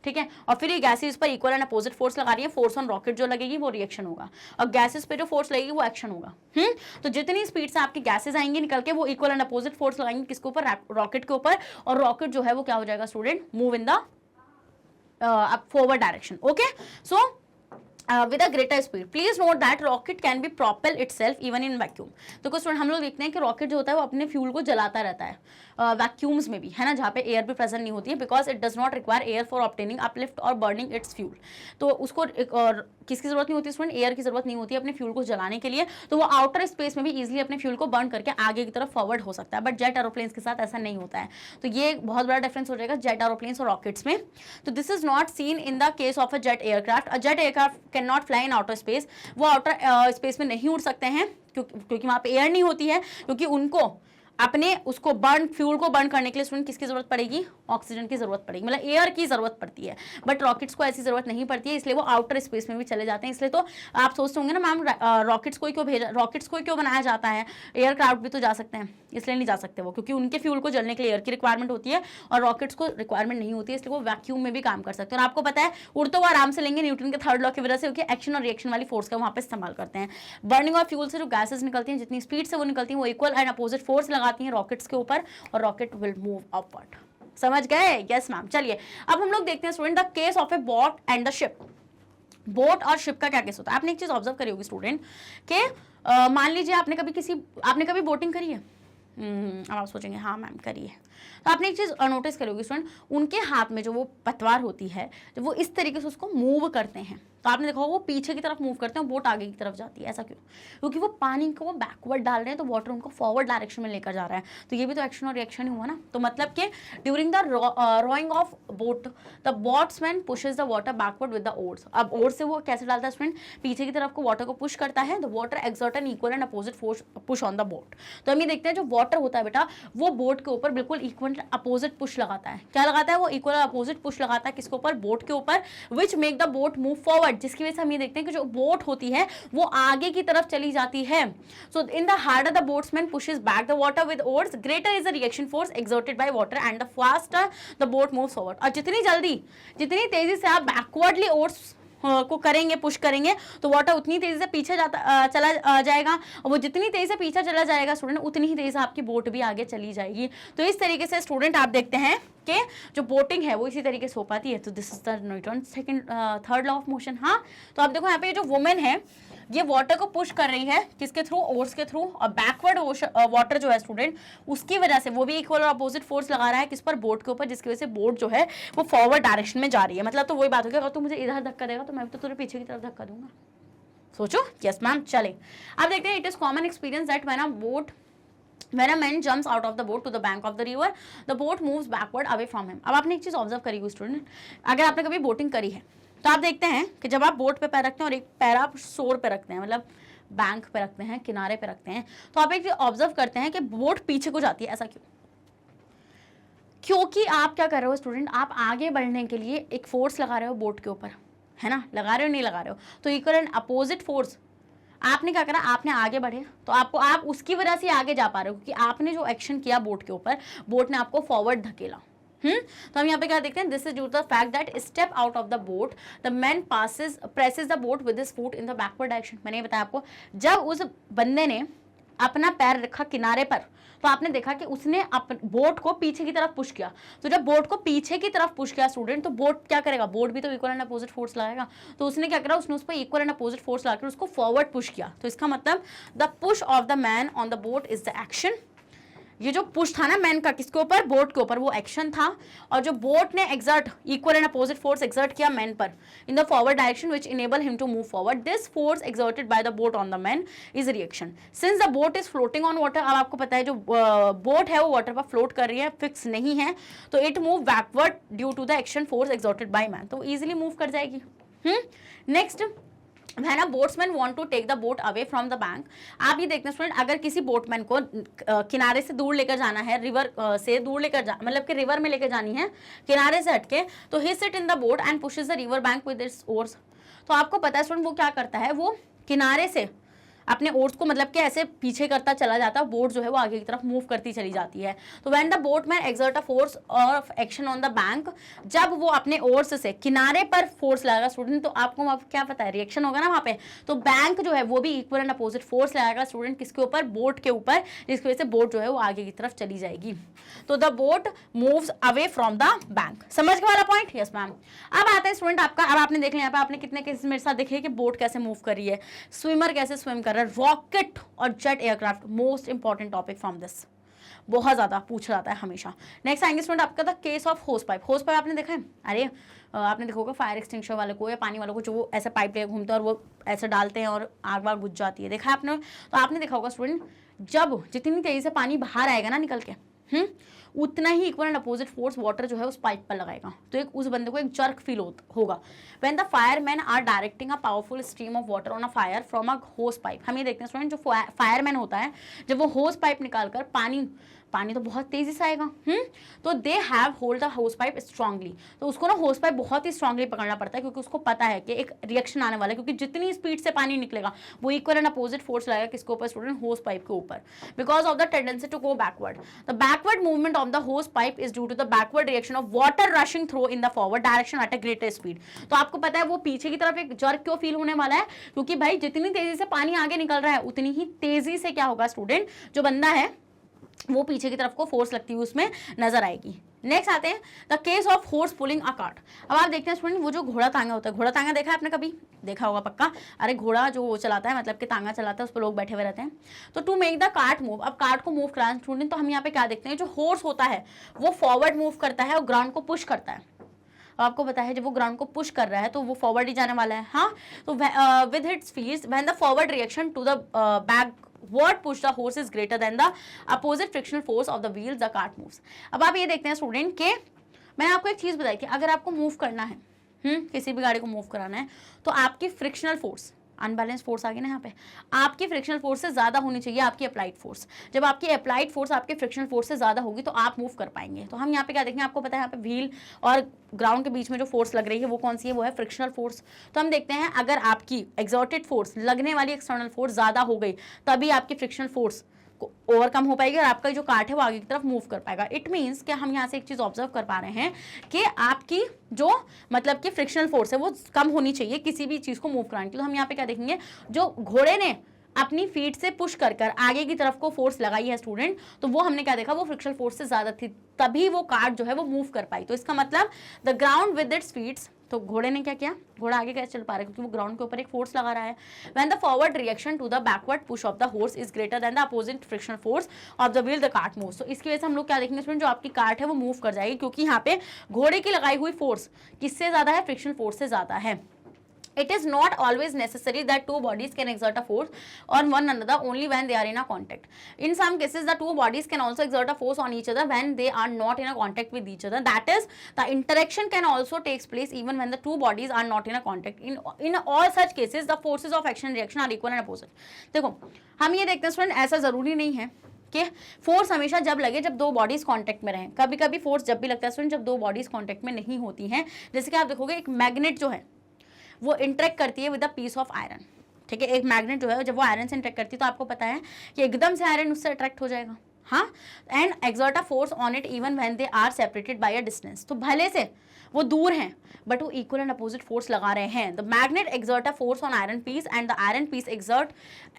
ठीक है। और फिर ये गैसेस पर इक्वल एंड अपोजिट फोर्स लगा रही है, फोर्स ऑन रॉकेट जो लगेगी वो रिएक्शन होगा, और गैसेस पे जो फोर्स लगेगी वो एक्शन होगा। तो जितनी स्पीड से आपकी गैसेस आएंगी निकल के, वो इक्वल एंड अपोजिट फोर्स लगाएंगे किसके ऊपर, रॉकेट के ऊपर, और रॉकेट जो है वो क्या हो जाएगा student, move in the forward direction. Okay, so with a greater speed. Please note that rocket can be propel itself even in vacuum. तो कुछ हम लोग देखते हैं कि रॉकेट जो होता है वो अपने फ्यूल को जलाता रहता है वैक्यूम्स में भी, है ना, जहाँ पे एयर भी प्रेजेंट नहीं होती है, because it does not require air for obtaining uplift और बर्निंग इट्स फ्यूल। तो उसको किसकी जरूरत नहीं होती स्टूडेंट, एयर की जरूरत नहीं होती है अपने फ्यूल को जलाने के लिए। तो वो आउटर स्पेस में भी इजिली अपने फ्यूल को बर्न करके आगे की तरफ फॉरवर्ड हो सकता है, बट जेट एरोप्लेन्स के साथ ऐसा नहीं होता है। तो ये एक बहुत बड़ा डिफरेंस हो जाएगा जेट एरोप्लेन्स और रॉकेट्स में। तो this is not seen in the case of a jet aircraft. A jet aircraft can not fly in outer space. वो आउटर स्पेस में नहीं उड़ सकते हैं क्योंकि वहां पे एयर नहीं होती है, क्योंकि उनको अपने उसको बर्न, फ्यूल को बर्न करने के लिए स्टूडेंट किसकी जरूरत पड़ेगी, ऑक्सीजन की जरूरत पड़ेगी, मतलब एयर की जरूरत पड़ती है। बट रॉकेट्स को ऐसी जरूरत नहीं पड़ती है, इसलिए वो आउटर स्पेस में भी चले जाते हैं। इसलिए तो आप सोचते होंगे ना मैम रॉकेट्स को क्यों बनाया जाता है, एयरक्राफ्ट भी तो जा सकते हैं। इसलिए नहीं जा सकते वो, क्योंकि उनके फ्यूल को जलने के लिए एयर की रिक्वायरमेंट होती है और रॉकेट्स को रिक्वायरमेंट नहीं होती है, इसलिए वो वैक्यूम में भी काम कर सकते हैं। और आपको पता है उड़ते हुए आराम से लेंगे न्यूटन के थर्ड लॉ की वजह से, क्योंकि एक्शन और रिएक्शन वाली फोर्स का वहाँ पे इस्तेमाल करते हैं। बर्निंग ऑफ फ्यूल से जो गैसेज निकलती हैं, जितनी स्पीड से वो निकलती हैं, वो इक्वल एंड अपोजिट फोर्स लगाती हैं रॉकेट्स के ऊपर, और रॉकेट विल मूव अपवर्ड। समझ गए? Yes ma'am. चलिए अब हम लोग देखते हैं student the case of A boat and the ship. Boat और शिप का क्या केस होता है? आपने एक चीज ऑब्जर्व करी होगी स्टूडेंट के मान लीजिए आपने कभी बोटिंग करी है। अब आप सोचेंगे हाँ मैम करी है। तो आपने एक चीज़ नोटिस करी होगी स्टूडेंट, उनके हाथ में जो वो पतवार होती है, जब वो इस तरीके से उसको मूव करते हैं, तो आपने देखा वो पीछे की तरफ मूव करते हैं, बोट आगे की तरफ जाती है। ऐसा क्यों? क्योंकि वो पानी को बैकवर्ड डाल रहे हैं, तो वाटर उनको फॉरवर्ड डायरेक्शन में लेकर जा रहा है। तो ये भी तो एक्शन और रिएक्शन ही हुआ ना। तो मतलब कि during the rowing of boat the boatsman pushes the water backward with the oars. अब ओर्स से वो कैसे डालता है स्टूडेंट? पीछे की तरफ को वाटर को पुश करता है। The water exert an equal and opposite force push on the boat. तो हम ये देखते हैं जो वाटर होता है बेटा, वो बोट के ऊपर बिल्कुल इक्वल अपोजिट पुश लगाता है। क्या लगाता है? वो इक्वल अपोजिट पुश लगाता है किसके ऊपर? बोट के ऊपर, which make the boat move forward, जिसकी वजह से हम ये देखते हैं कि जो बोट होती है वो आगे की तरफ चली जाती है। So in the harder the boatsman pushes back the water with oars, greater is the reaction force exerted by water and the faster the boat moves forward. और जितनी तेजी से आप बैकवर्डली ओर्स को करेंगे, पुश करेंगे, तो वाटर उतनी तेजी से पीछे चला जाएगा, और वो जितनी तेजी से पीछे चला जाएगा स्टूडेंट, उतनी ही तेजी से आपकी बोट भी आगे चली जाएगी। तो इस तरीके से स्टूडेंट आप देखते हैं कि जो बोटिंग है वो इसी तरीके से हो पाती है। तो this is the Newton third law of motion. हाँ, तो आप देखो यहाँ पे जो वुमेन है ये वाटर को पुश कर रही है किसके थ्रू? ओर्स के थ्रू। और बैकवर्ड वाटर जो है स्टूडेंट, उसकी वजह से वो भी इक्वल और अपोजिट फोर्स लगा रहा है किस पर? बोट के ऊपर, जिसकी वजह से बोट जो है वो फॉरवर्ड डायरेक्शन में जा रही है। मतलब तो वही बात होगी, अगर तू मुझे इधर धक्का देगा तो मैं तो तुझे पीछे की तरफ धक्का दूंगा। सोचो। Yes ma'am. चले अब देखते हैं, it is common experience that when a man jumps out of the boat to the bank of the river, the boat moves backward away from him। अब आपने एक चीज ऑब्जर्व करी हुई स्टूडेंट, अगर आपने कभी बोटिंग करी है तो आप देखते हैं कि जब आप बोट पे पैर रखते हैं और एक पैर आप शोर पे रखते हैं, मतलब बैंक पे रखते हैं, किनारे पे रखते हैं, तो आप एक ऑब्जर्व करते हैं कि बोट पीछे को जाती है। ऐसा क्यों? क्योंकि आप क्या कर रहे हो स्टूडेंट, आप आगे बढ़ने के लिए एक फोर्स लगा रहे हो बोट के ऊपर, है ना? लगा रहे हो, नहीं लगा रहे हो? तो इक्वल एंड अपोजिट फोर्स। आपने क्या करा? आपने आगे बढ़े, तो आप उसकी वजह से आगे जा पा रहे हो, क्योंकि आपने जो एक्शन किया बोट के ऊपर, बोट ने आपको फॉरवर्ड धकेला। तो हम यहाँ पे क्या देखते हैं? This is due to the fact that step out of the boat the man presses the boat with his foot in the backward direction. मैंने बताया आपको, जब उस बंदे ने अपना पैर रखा किनारे पर, तो आपने देखा कि उसने बोट को पीछे की तरफ पुश किया। तो जब बोट को पीछे की तरफ पुश किया स्टूडेंट, तो बोट क्या करेगा? बोट भी तो इक्वल एंड अपोजिट फोर्स लगाएगा। तो उसने क्या करा? उसने उस पर इक्वल एंड अपोजिट फोर्स लगाकर उसको फॉरवर्ड पुश किया। तो इसका मतलब the push of the man on the boat is the action. ये जो पुश था ना मैन का किसके ऊपर? बोट के ऊपर, वो एक्शन था। और जो बोट ने exert equal and opposite force exert किया मैन पर in the forward direction which enable him to move forward, this force exerted by the boat on the man is reaction. Since the boat is floating on water, अब आपको पता है जो boat है वो water पर float कर रही है, फिक्स नहीं है, तो it move backward due to the action force exerted by man, तो इजिली मूव कर जाएगी। Next, when a boatsman want to take the boat away from the bank, आप ये देखते हैं स्टूडेंट, अगर किसी बोटमैन को किनारे से दूर लेकर जाना है, रिवर से दूर लेकर मतलब कि रिवर में लेकर जानी है किनारे से हटके, तो he sit in the boat and pushes the river bank with its oars। तो आपको पता है स्टूडेंट वो क्या करता है? वो किनारे से अपने ओर्स को मतलब कि ऐसे पीछे करता चला जाता है, बोट जो है वो आगे की तरफ मूव करती चली जाती है। तो when the boatman exert a force of action on the bank, जब वो अपने ओर्स से किनारे पर फोर्स लगाएगा स्टूडेंट, तो आपको क्या पता है? रिएक्शन होगा ना वहाँ पे। तो बैंक जो है वो भी इक्वल एंड अपोजिट फोर्स लगाएगा स्टूडेंट किसके ऊपर? बोट के ऊपर, जिसकी वजह से बोट जो है वो आगे की तरफ चली जाएगी। तो the boat moves away from the bank. समझ के वाला पॉइंट? Yes ma'am. अब आता है स्टूडेंट आपका, अब आपने देख लिया यहाँ पे, आपने कितने केसेस मेरे साथ देखे कि बोट कैसे मूव कर रही है, स्विमर कैसे स्विम कर रहा है, रॉकेट और jet aircraft. Most important topic from this, बहुत ज्यादा पूछा जाता है हमेशा। नेक्स्ट आएंगे स्टूडेंट आपका द केस ऑफ होस पाइप। होस पाइप आपने देखा है? अरे आपने देखा होगा फायर एक्सटिंग्विशर वाले को या पानी वालों को, जो वो ऐसे पाइप लेकर घूमते हैं और वो ऐसे डालते हैं और आग बाग बुझ जाती है, देखा है आपने? तो आपने देखा होगा स्टूडेंट, जब जितनी तेजी से पानी बाहर आएगा ना निकल के, उतना ही equal and opposite force water जो है उस पाइप पर लगाएगा, तो एक उस बंदे को एक जर्क फील होगा। When the fireman are directing a powerful stream of water on a fire from a hose pipe. हम ये देखते हैं स्टूडेंट, जो फायरमैन होता है जब वो होस पाइप निकालकर पानी तो बहुत तेजी से आएगा, तो they have hold the hose pipe strongly. तो उसको ना होस पाइप बहुत ही स्ट्रांगली पकड़ना पड़ता है, क्योंकि उसको पता है कि एक रिएक्शन आने वाला है, क्योंकि जितनी स्पीड से पानी निकलेगा वो इक्वल एंड अपोजिट फोर्स लगेगा किसके ऊपर स्टूडेंट? होस पाइप के ऊपर, because of the tendency to go backward. The backward movement of the hose pipe is due to the backward reaction of water rushing through in the forward direction at a greater speed. तो आपको पता है वो पीछे की तरफ एक jerk क्यों फील होने वाला है? क्योंकि भाई जितनी तेजी से पानी आगे निकल रहा है उतनी ही तेजी से क्या होगा स्टूडेंट, जो बंदा है वो पीछे की तरफ को फोर्स लगती हुई उसमें नजर आएगी। नेक्स्ट आते हैं the case of horse pulling a cart. अब आप देखते हैं स्टूडेंट, वो जो घोड़ा तांगा होता है, घोड़ा तांगा देखा है आपने कभी? देखा होगा पक्का। अरे घोड़ा जो वो चलाता है, मतलब कि तांगा चलाता है, उस पर लोग बैठे हुए रहते हैं। तो to make the cart move, अब कार्ट को मूव कराना स्टूडेंट, तो हम यहाँ पे क्या देखते हैं, जो हॉर्स होता है वो फॉरवर्ड मूव करता है और ग्राउंड को पुश करता है। आपको पता है जब वो ग्राउंड को पुश कर रहा है तो वो फॉरवर्ड ही जाने वाला है। हाँ, तो with its feels when the forward reaction to the backward push the horse is greater than the opposite frictional force of the wheels the cart moves। अब आप ये देखते हैं स्टूडेंट के मैंने आपको एक चीज बताई कि अगर आपको मूव करना है, किसी भी गाड़ी को मूव कराना है, तो आपकी फ्रिक्शनल फोर्स, अनबैलेंस फोर्स आ गई ना यहाँ पे, आपकी फ्रिक्शनल फोर्स से ज्यादा होनी चाहिए आपकी अप्लाइड फोर्स। जब आपकी अप्लाइड फोर्स आपके फ्रिक्शनल फोर्स से ज्यादा होगी तो आप मूव कर पाएंगे। तो हम यहाँ पे क्या देखेंगे, आपको पता है यहाँ पे व्हील और ग्राउंड के बीच में जो फोर्स लग रही है वो कौन सी है, वो है फ्रिक्शनल फोर्स। तो हम देखते हैं अगर आपकी एक्सर्टेड फोर्स, लगने वाली एक्सटर्नल फोर्स ज्यादा हो गई तभी आपकी फ्रिक्शनल फोर्स ओवरकम हो पाएगी और आपका जो कार्ट है वो आगे की तरफ मूव कर पाएगा। इट मीन्स कि हम यहाँ से एक चीज ऑब्जर्व कर पा रहे हैं कि आपकी जो मतलब कि फ्रिक्शनल फोर्स है वो कम होनी चाहिए किसी भी चीज को मूव कराने की। तो हम यहाँ पे क्या देखेंगे, जो घोड़े ने अपनी फीट से पुश कर कर आगे की तरफ को फोर्स लगाई है स्टूडेंट, तो वो हमने क्या देखा, वो फ्रिक्शनल फोर्स से ज्यादा थी, तभी वो कार्ट जो है वो मूव कर पाई। तो इसका मतलब the ground with its feets, तो घोड़े ने क्या किया, घोड़ा आगे कैसे चल पा रहा है क्योंकि वो ग्राउंड के ऊपर एक फोर्स लगा रहा है। When the forward reaction to the backward push of the horse is greater than the opposite frictional force of the wheel the cart moves. तो इसकी वजह से हम लोग क्या देखेंगे स्टूडेंट, जो आपकी कार्ट है वो मूव कर जाएगी क्योंकि यहाँ पे घोड़े की लगाई हुई फोर्स किससे ज्यादा है, फ्रिक्शनल फोर्स से ज्यादा है। It is not always necessary that two bodies can exert a force on one another only when they are in a contact. In some cases, the two bodies can also exert a force on each other when they are not in a contact with each other. That is, the interaction can also take place even when the two bodies are not in a contact. In all such cases, the forces of action and reaction are equal and opposite. देखो, हम ये देखते हैं student, ऐसा जरूरी नहीं है कि फोर्स हमेशा जब लगे जब दो बॉडीज कांटेक्ट में रहें। कभी कभी फोर्स जब भी लगता है स्टूडेंट जब दो बॉडीज कांटेक्ट में नहीं होती हैं। जैसे कि आप देखोगे एक मैग्नेट जो है वो इंटरेक्ट करती है with a piece of iron. ठीक है, एक मैग्नेट जो है जब वो आयरन से इंटरेक्ट करती है तो आपको पता है कि एकदम से आयरन उससे अट्रैक्ट हो जाएगा। हाँ, and exert a force on it even when they are separated by a distance. तो भले से वो दूर हैं बट वो इक्वल एंड अपोजिट फोर्स लगा रहे हैं। The magnet exert a force on iron piece and the iron piece exert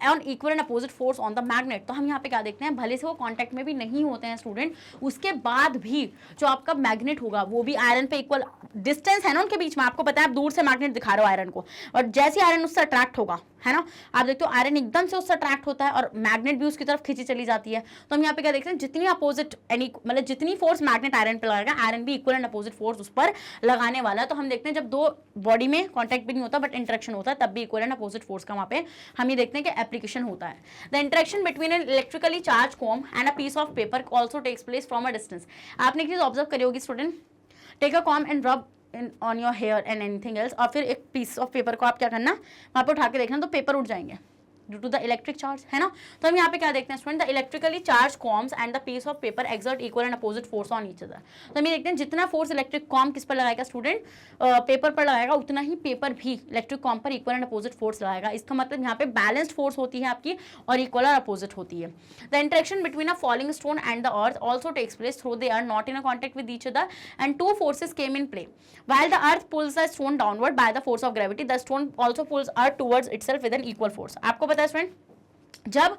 on equal and opposite force on the magnet. तो हम यहाँ पे क्या देखते हैं, भले से वो कांटेक्ट में भी नहीं होते हैं स्टूडेंट, उसके बाद भी जो आपका मैग्नेट होगा वो भी आयरन पे इक्वल डिस्टेंस है ना उनके बीच में। आपको पता है आप दूर से मैग्नेट दिखा रहे हो आयरन को, और जैसे आयरन उससे अट्रैक्ट होगा, है ना, आप देखते हो आयरन एकदम से उससे अट्रैक्ट होता है और मैग्नेट भी उसकी तरफ खींची चली जाती है। तो हम यहाँ पे क्या देखते हैं, जितनी अपोजिट मतलब जितनी फोर्स मैग्नेट आयरन पे लगाएगा, आयरन भी इक्वल एंड अपोजिट फोर्स उस पर लगाने वाला है। तो हम देखते हैं जब दो बॉडी में कॉन्टैक्ट भी नहीं होता बट इंटरेक्शन होता है तब भी इक्वल एंड अपोजिट फोर्स का वहाँ पे हम ये देखते हैं कि एप्लीकेशन होता है। The interaction between an electrically charge comb and a piece of paper also takes place from a distance. आपने एक चीज ऑब्जर्व करी होगी student, take a comb and rub on your hair and anything else, और फिर एक piece of paper को आप क्या करना, वहाँ पे उठा के देखना तो पेपर उठ जाएंगे due to the electric charge, है ना। तो हम यहाँ पे क्या देखते हैं student, the electrically charge combs and the piece of paper exert equal and opposite force on each other. तो हम ये देखते हैं जितना फोर्स इलेक्ट्रिक कॉम किस पर लगाएगा स्टूडेंट, पेपर पर लगाएगा, उतना ही पेपर भी इलेक्ट्रिक कॉम पर इक्वल एंड अपोजिट फोर्स लगाएगा। इसका मतलब यहाँ पे बैलेंस्ड फोर्स होती है आपकी और इक्वल और अपोजिट होती है। The interaction between a falling stone and the earth also takes place through they are not in a contact with each other and two forces came in play. While the earth pulls the stone downward by the force of gravity, the stone also pulls earth towards itself with an equal force। आपको पता है student, जब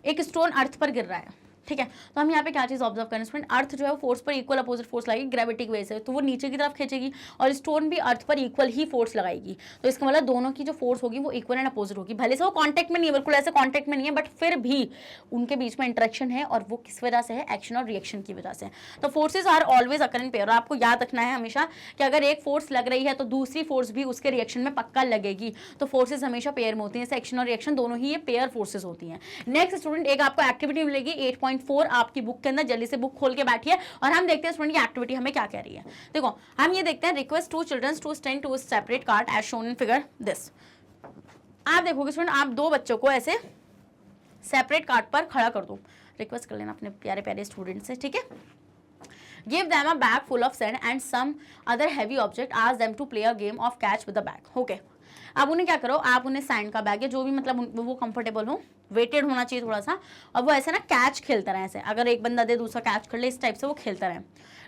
एक stone अर्थ पर गिर रहा है, ठीक है, तो हम यहाँ पे क्या चीज ऑब्जर्व करें स्टूडेंट, अर्थ जो है वो फोर्स पर इक्वल अपोजिट फोर्स लगाएगी ग्रेविटी की वजह से, तो वो नीचे की तरफ खींचेगी और स्टोन भी अर्थ पर इक्वल ही फोर्स लगाएगी। तो इसका मतलब दोनों की जो फोर्स होगी वो इक्वल एंड अपोजिट होगी। भले से वो कांटेक्ट में नहीं है, बिल्कुल ऐसे कांटेक्ट में नहीं है, बट फिर भी उनके बीच में इंटरेक्शन है और वो किस वजह से है, एक्शन और रिएक्शन की वजह से। तो forces are always occur in pair. आपको याद रखना है हमेशा कि अगर एक फोर्स लग रही है तो दूसरी फोर्स भी उसके रिएक्शन में पक्का लगेगी। तो फोर्सेज हमेशा पेयर में होती हैं, एक्शन और रिएक्शन दोनों ही ये पेयर फोर्सेज होती हैं। नेक्स्ट स्टूडेंट एक आपको एक्टिविटी मिलेगी 8.4 आपकी बुक के अंदर, जल्दी से बुक खोल के बैठिए और हम देखते हैं स्टूडेंट की एक्टिविटी हमें क्या कह रही है। देखो हम ये देखते हैं, request to children to stand two separate cart as shown in figure this. आप देखोगे स्टूडेंट, आप दो बच्चों को ऐसे सेपरेट कार्ट पर खड़ा कर दो, रिक्वेस्ट कर लेना अपने प्यारे प्यारे स्टूडेंट से, ठीक है। Give them a bag full of sand and some other heavy object. Ask them to play a game of catch with the bag. Okay. अब उन्हें क्या करो, आप उन्हें सैंड का बैग या जो भी मतलब वो कंफर्टेबल हो, वेटेड होना चाहिए थोड़ा सा, और वो ऐसे ना कैच खेलते रहे, ऐसे अगर एक बंदा दे दूसरा कैच कर ले, इस टाइप से वो खेलते रहे।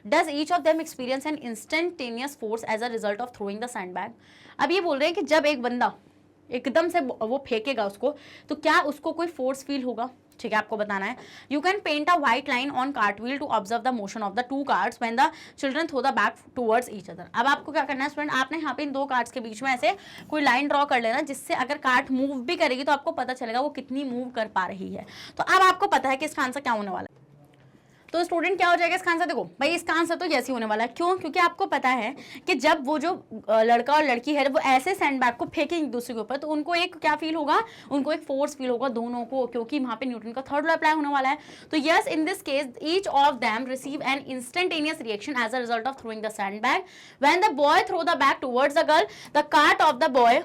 Does each of them experience an instantaneous force as a result of throwing the sand bag? अब ये बोल रहे हैं कि जब एक बंदा एकदम से वो फेंकेगा उसको, तो क्या उसको कोई फोर्स फील होगा, ठीक है, आपको बताना है। You can paint a white line on cart wheel to observe the motion of the two carts when the children throw the bag towards each other. अब आपको क्या करना है स्टूडेंट, आपने यहाँ पे इन दो कार्ड्स के बीच में ऐसे कोई लाइन ड्रॉ कर लेना, जिससे अगर कार्ट मूव भी करेगी तो आपको पता चलेगा वो कितनी मूव कर पा रही है। तो अब आपको पता है कि इसका आंसर क्या होने वाला है। तो स्टूडेंट क्या हो जाएगा इसका आंसर? देखो भाई इसका आंसर तो यस ही होने वाला है। क्यों? क्योंकि आपको पता है कि जब वो जो लड़का और लड़की है वो ऐसे सैंडबैग को फेंकेंगे एक दूसरे के ऊपर, तो उनको एक क्या फील होगा? उनको एक फोर्स फील होगा दोनों को, क्योंकि वहां पे न्यूटन का थर्ड लॉ अप्लाई होने वाला है। तो yes, in this case each of them receive an instantaneous reaction as a result of throwing the sandbag. When the boy throw the bag towards the girl, the cart of the boy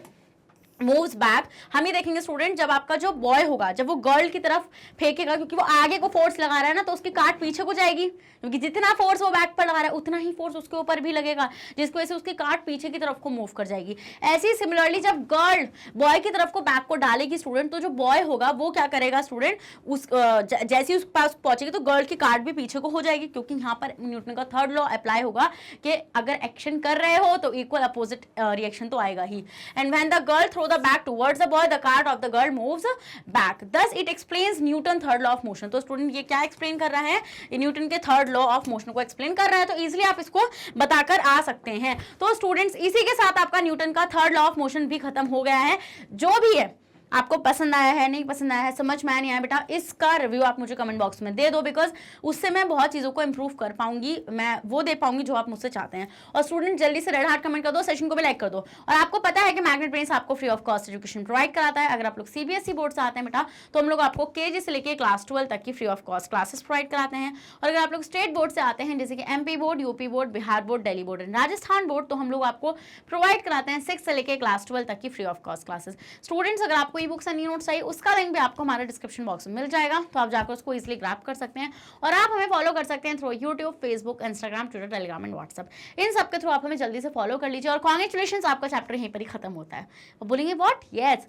moves back. हम ये देखेंगे student, जब आपका जो boy होगा जब वो girl की तरफ फेंकेगा, क्योंकि वो आगे को फोर्स लगा रहा है ना, तो उसकी कार्ट पीछे को जाएगी, क्योंकि जितना फोर्स वो बैक पर लगा रहा है उतना ही फोर्स उसके ऊपर भी लगेगा, जिसकी वजह से उसकी कार्ट पीछे की तरफ को मूव कर जाएगी। ऐसे ही सिमिलरली जब गर्ल बॉय की तरफ को बैक को डालेगी स्टूडेंट, तो जो बॉय होगा वो क्या करेगा स्टूडेंट, उस जैसे ही उसके पास पहुंचेगी तो गर्ल की कार्ट भी पीछे को हो जाएगी, क्योंकि यहाँ पर न्यूटन का थर्ड लॉ अप्लाई होगा कि अगर एक्शन कर रहे हो तो इक्वल अपोजिट रिएक्शन तो आएगा ही। And when the girl throw the bag towards the boy, the cart of the girl moves back. Thus it explains Newton third law of motion. तो स्टूडेंट ये क्या एक्सप्लेन कर रहा है? न्यूटन के थर्ड लॉ ऑफ मोशन को explain कर रहा है, तो इजीली आप इसको बताकर आ सकते हैं। तो स्टूडेंट्स इसी के साथ आपका न्यूटन का थर्ड लॉ ऑफ मोशन भी खत्म हो गया है। जो भी है आपको पसंद आया है, नहीं पसंद आया है, समझ में आया नहीं आया, बेटा इसका रिव्यू आप मुझे कमेंट बॉक्स में दे दो, बिकॉज उससे मैं बहुत चीज़ों को इंप्रूव कर पाऊंगी, मैं वो दे पाऊंगी जो आप मुझसे चाहते हैं। और स्टूडेंट जल्दी से रेड हार्ट कमेंट कर दो, सेशन को भी लाइक कर दो। और आपको पता है कि मैग्नेट ब्रेन्स आपको free of cost education provide कराता है। अगर आप लोग सीबीएसई बोर्ड से आते हैं बेटा, तो हम लोग आपको केजी से लेकर क्लास 12 तक की free of cost classes provide कराते हैं। और अगर आप लोग स्टेट बोर्ड से आते हैं, जैसे कि MP board, UP board, Bihar board, Delhi board, Rajasthan board, तो हम लोग आपको प्रोवाइड कराते हैं 6 से लेकर क्लास 12 तक की free of cost classes. Students अगर आपको ई बुक्स एंड नोट्स चाहिए, उसका लिंक भी आपको हमारे डिस्क्रिप्शन बॉक्स में मिल जाएगा, तो आप जाकर उसको इजीली ग्रैब कर सकते हैं। और आप हमें फॉलो कर सकते हैं through YouTube, Facebook, Instagram, Twitter, Telegram and WhatsApp. इन सब के थ्रू आप हमें जल्दी से फॉलो कर लीजिए। और कांग्रेचुलेशंस, आपका चैप्टर यहीं पर ही खत्म होता है। और बोलेंगे व्हाट? यस,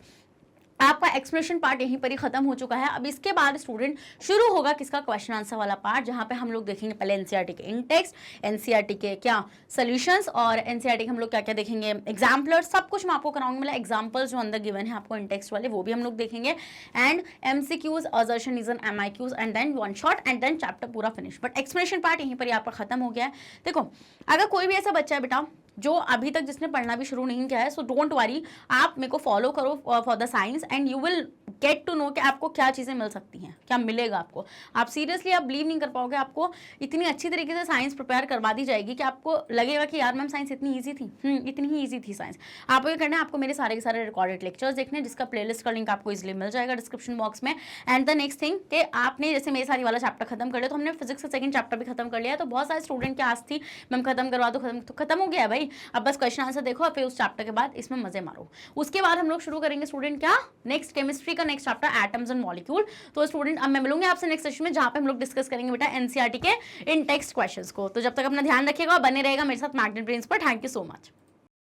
आपका एक्सप्लेनेशन पार्ट यहीं पर ही खत्म हो चुका है। अब इसके बाद स्टूडेंट शुरू होगा किसका? क्वेश्चन आंसर वाला पार्ट, जहां पे हम लोग देखेंगे पहले एनसीईआरटी के इंटेक्स्ट, एनसीईआरटी के क्या सॉल्यूशंस, और एनसीईआरटी के हम लोग क्या क्या देखेंगे, एग्जाम्पलर, सब कुछ मैं आपको कराऊंगी। मतलब एग्जाम्पल्स जो अंदर गिवन है आपको इंटेक्स्ट वाले, वो भी हम लोग देखेंगे। And MCQs, assertion, reason, MIQs, and then one shot, and then chapter पूरा फिनिश। बट एक्सप्लेनेशन पार्ट यहीं पर ही आपका खत्म हो गया है। देखो, अगर कोई भी ऐसा बच्चा है बेटा जो अभी तक जिसने पढ़ना भी शुरू नहीं किया है, सो डोंट वरी, आप मेरे को फॉलो करो for the science and you will get to know कि आपको क्या चीज़ें मिल सकती हैं, क्या मिलेगा आपको। आप सीरियसली आप बिलीव नहीं कर पाओगे, आपको इतनी अच्छी तरीके से साइंस प्रिपेयर करवा दी जाएगी कि आपको लगेगा कि यार मैम साइंस इतनी ईजी थी। इतनी ही ईजी थी साइंस। आपको ये करना है, आपको मेरे सारे के सारे रिकॉर्डेड लेक्चर्स देखने हैं, जिसका प्लेलिस्ट का लिंक आपको इजीली मिल जाएगा डिस्क्रिप्शन बॉक्स में। एंड द नेक्स्ट थिंग कि आपने जैसे मेरे सारी वाला चैप्टर खत्म कर लिया, तो हमने फिजिक्स का सेकंड चैप्टर भी खत्म कर लिया। तो बहुत सारे स्टूडेंट की आस थी मैम खत्म करवा दो, खत्म हो गया भाई। अब बस क्वेश्चन आंसर देखो, फिर उस चैप्टर के बाद इसमें मजे मारो। उसके बाद हम लोग शुरू करेंगे स्टूडेंट क्या, नेक्स्ट केमिस्ट्री का next chapter atoms and molecule. तो स्टूडेंट अब मैं मिलूंगी आपसे नेक्स्ट सेशन में, जहां पे हम लोग डिस्कस करेंगे बेटा एनसीईआरटी के इन टेक्स्ट क्वेश्चंस को। तो जब तक अपना ध्यान रखिएगा, बने रहेगा मेरे साथ मैग्नेट ब्रेन्स पर। Thank you so much.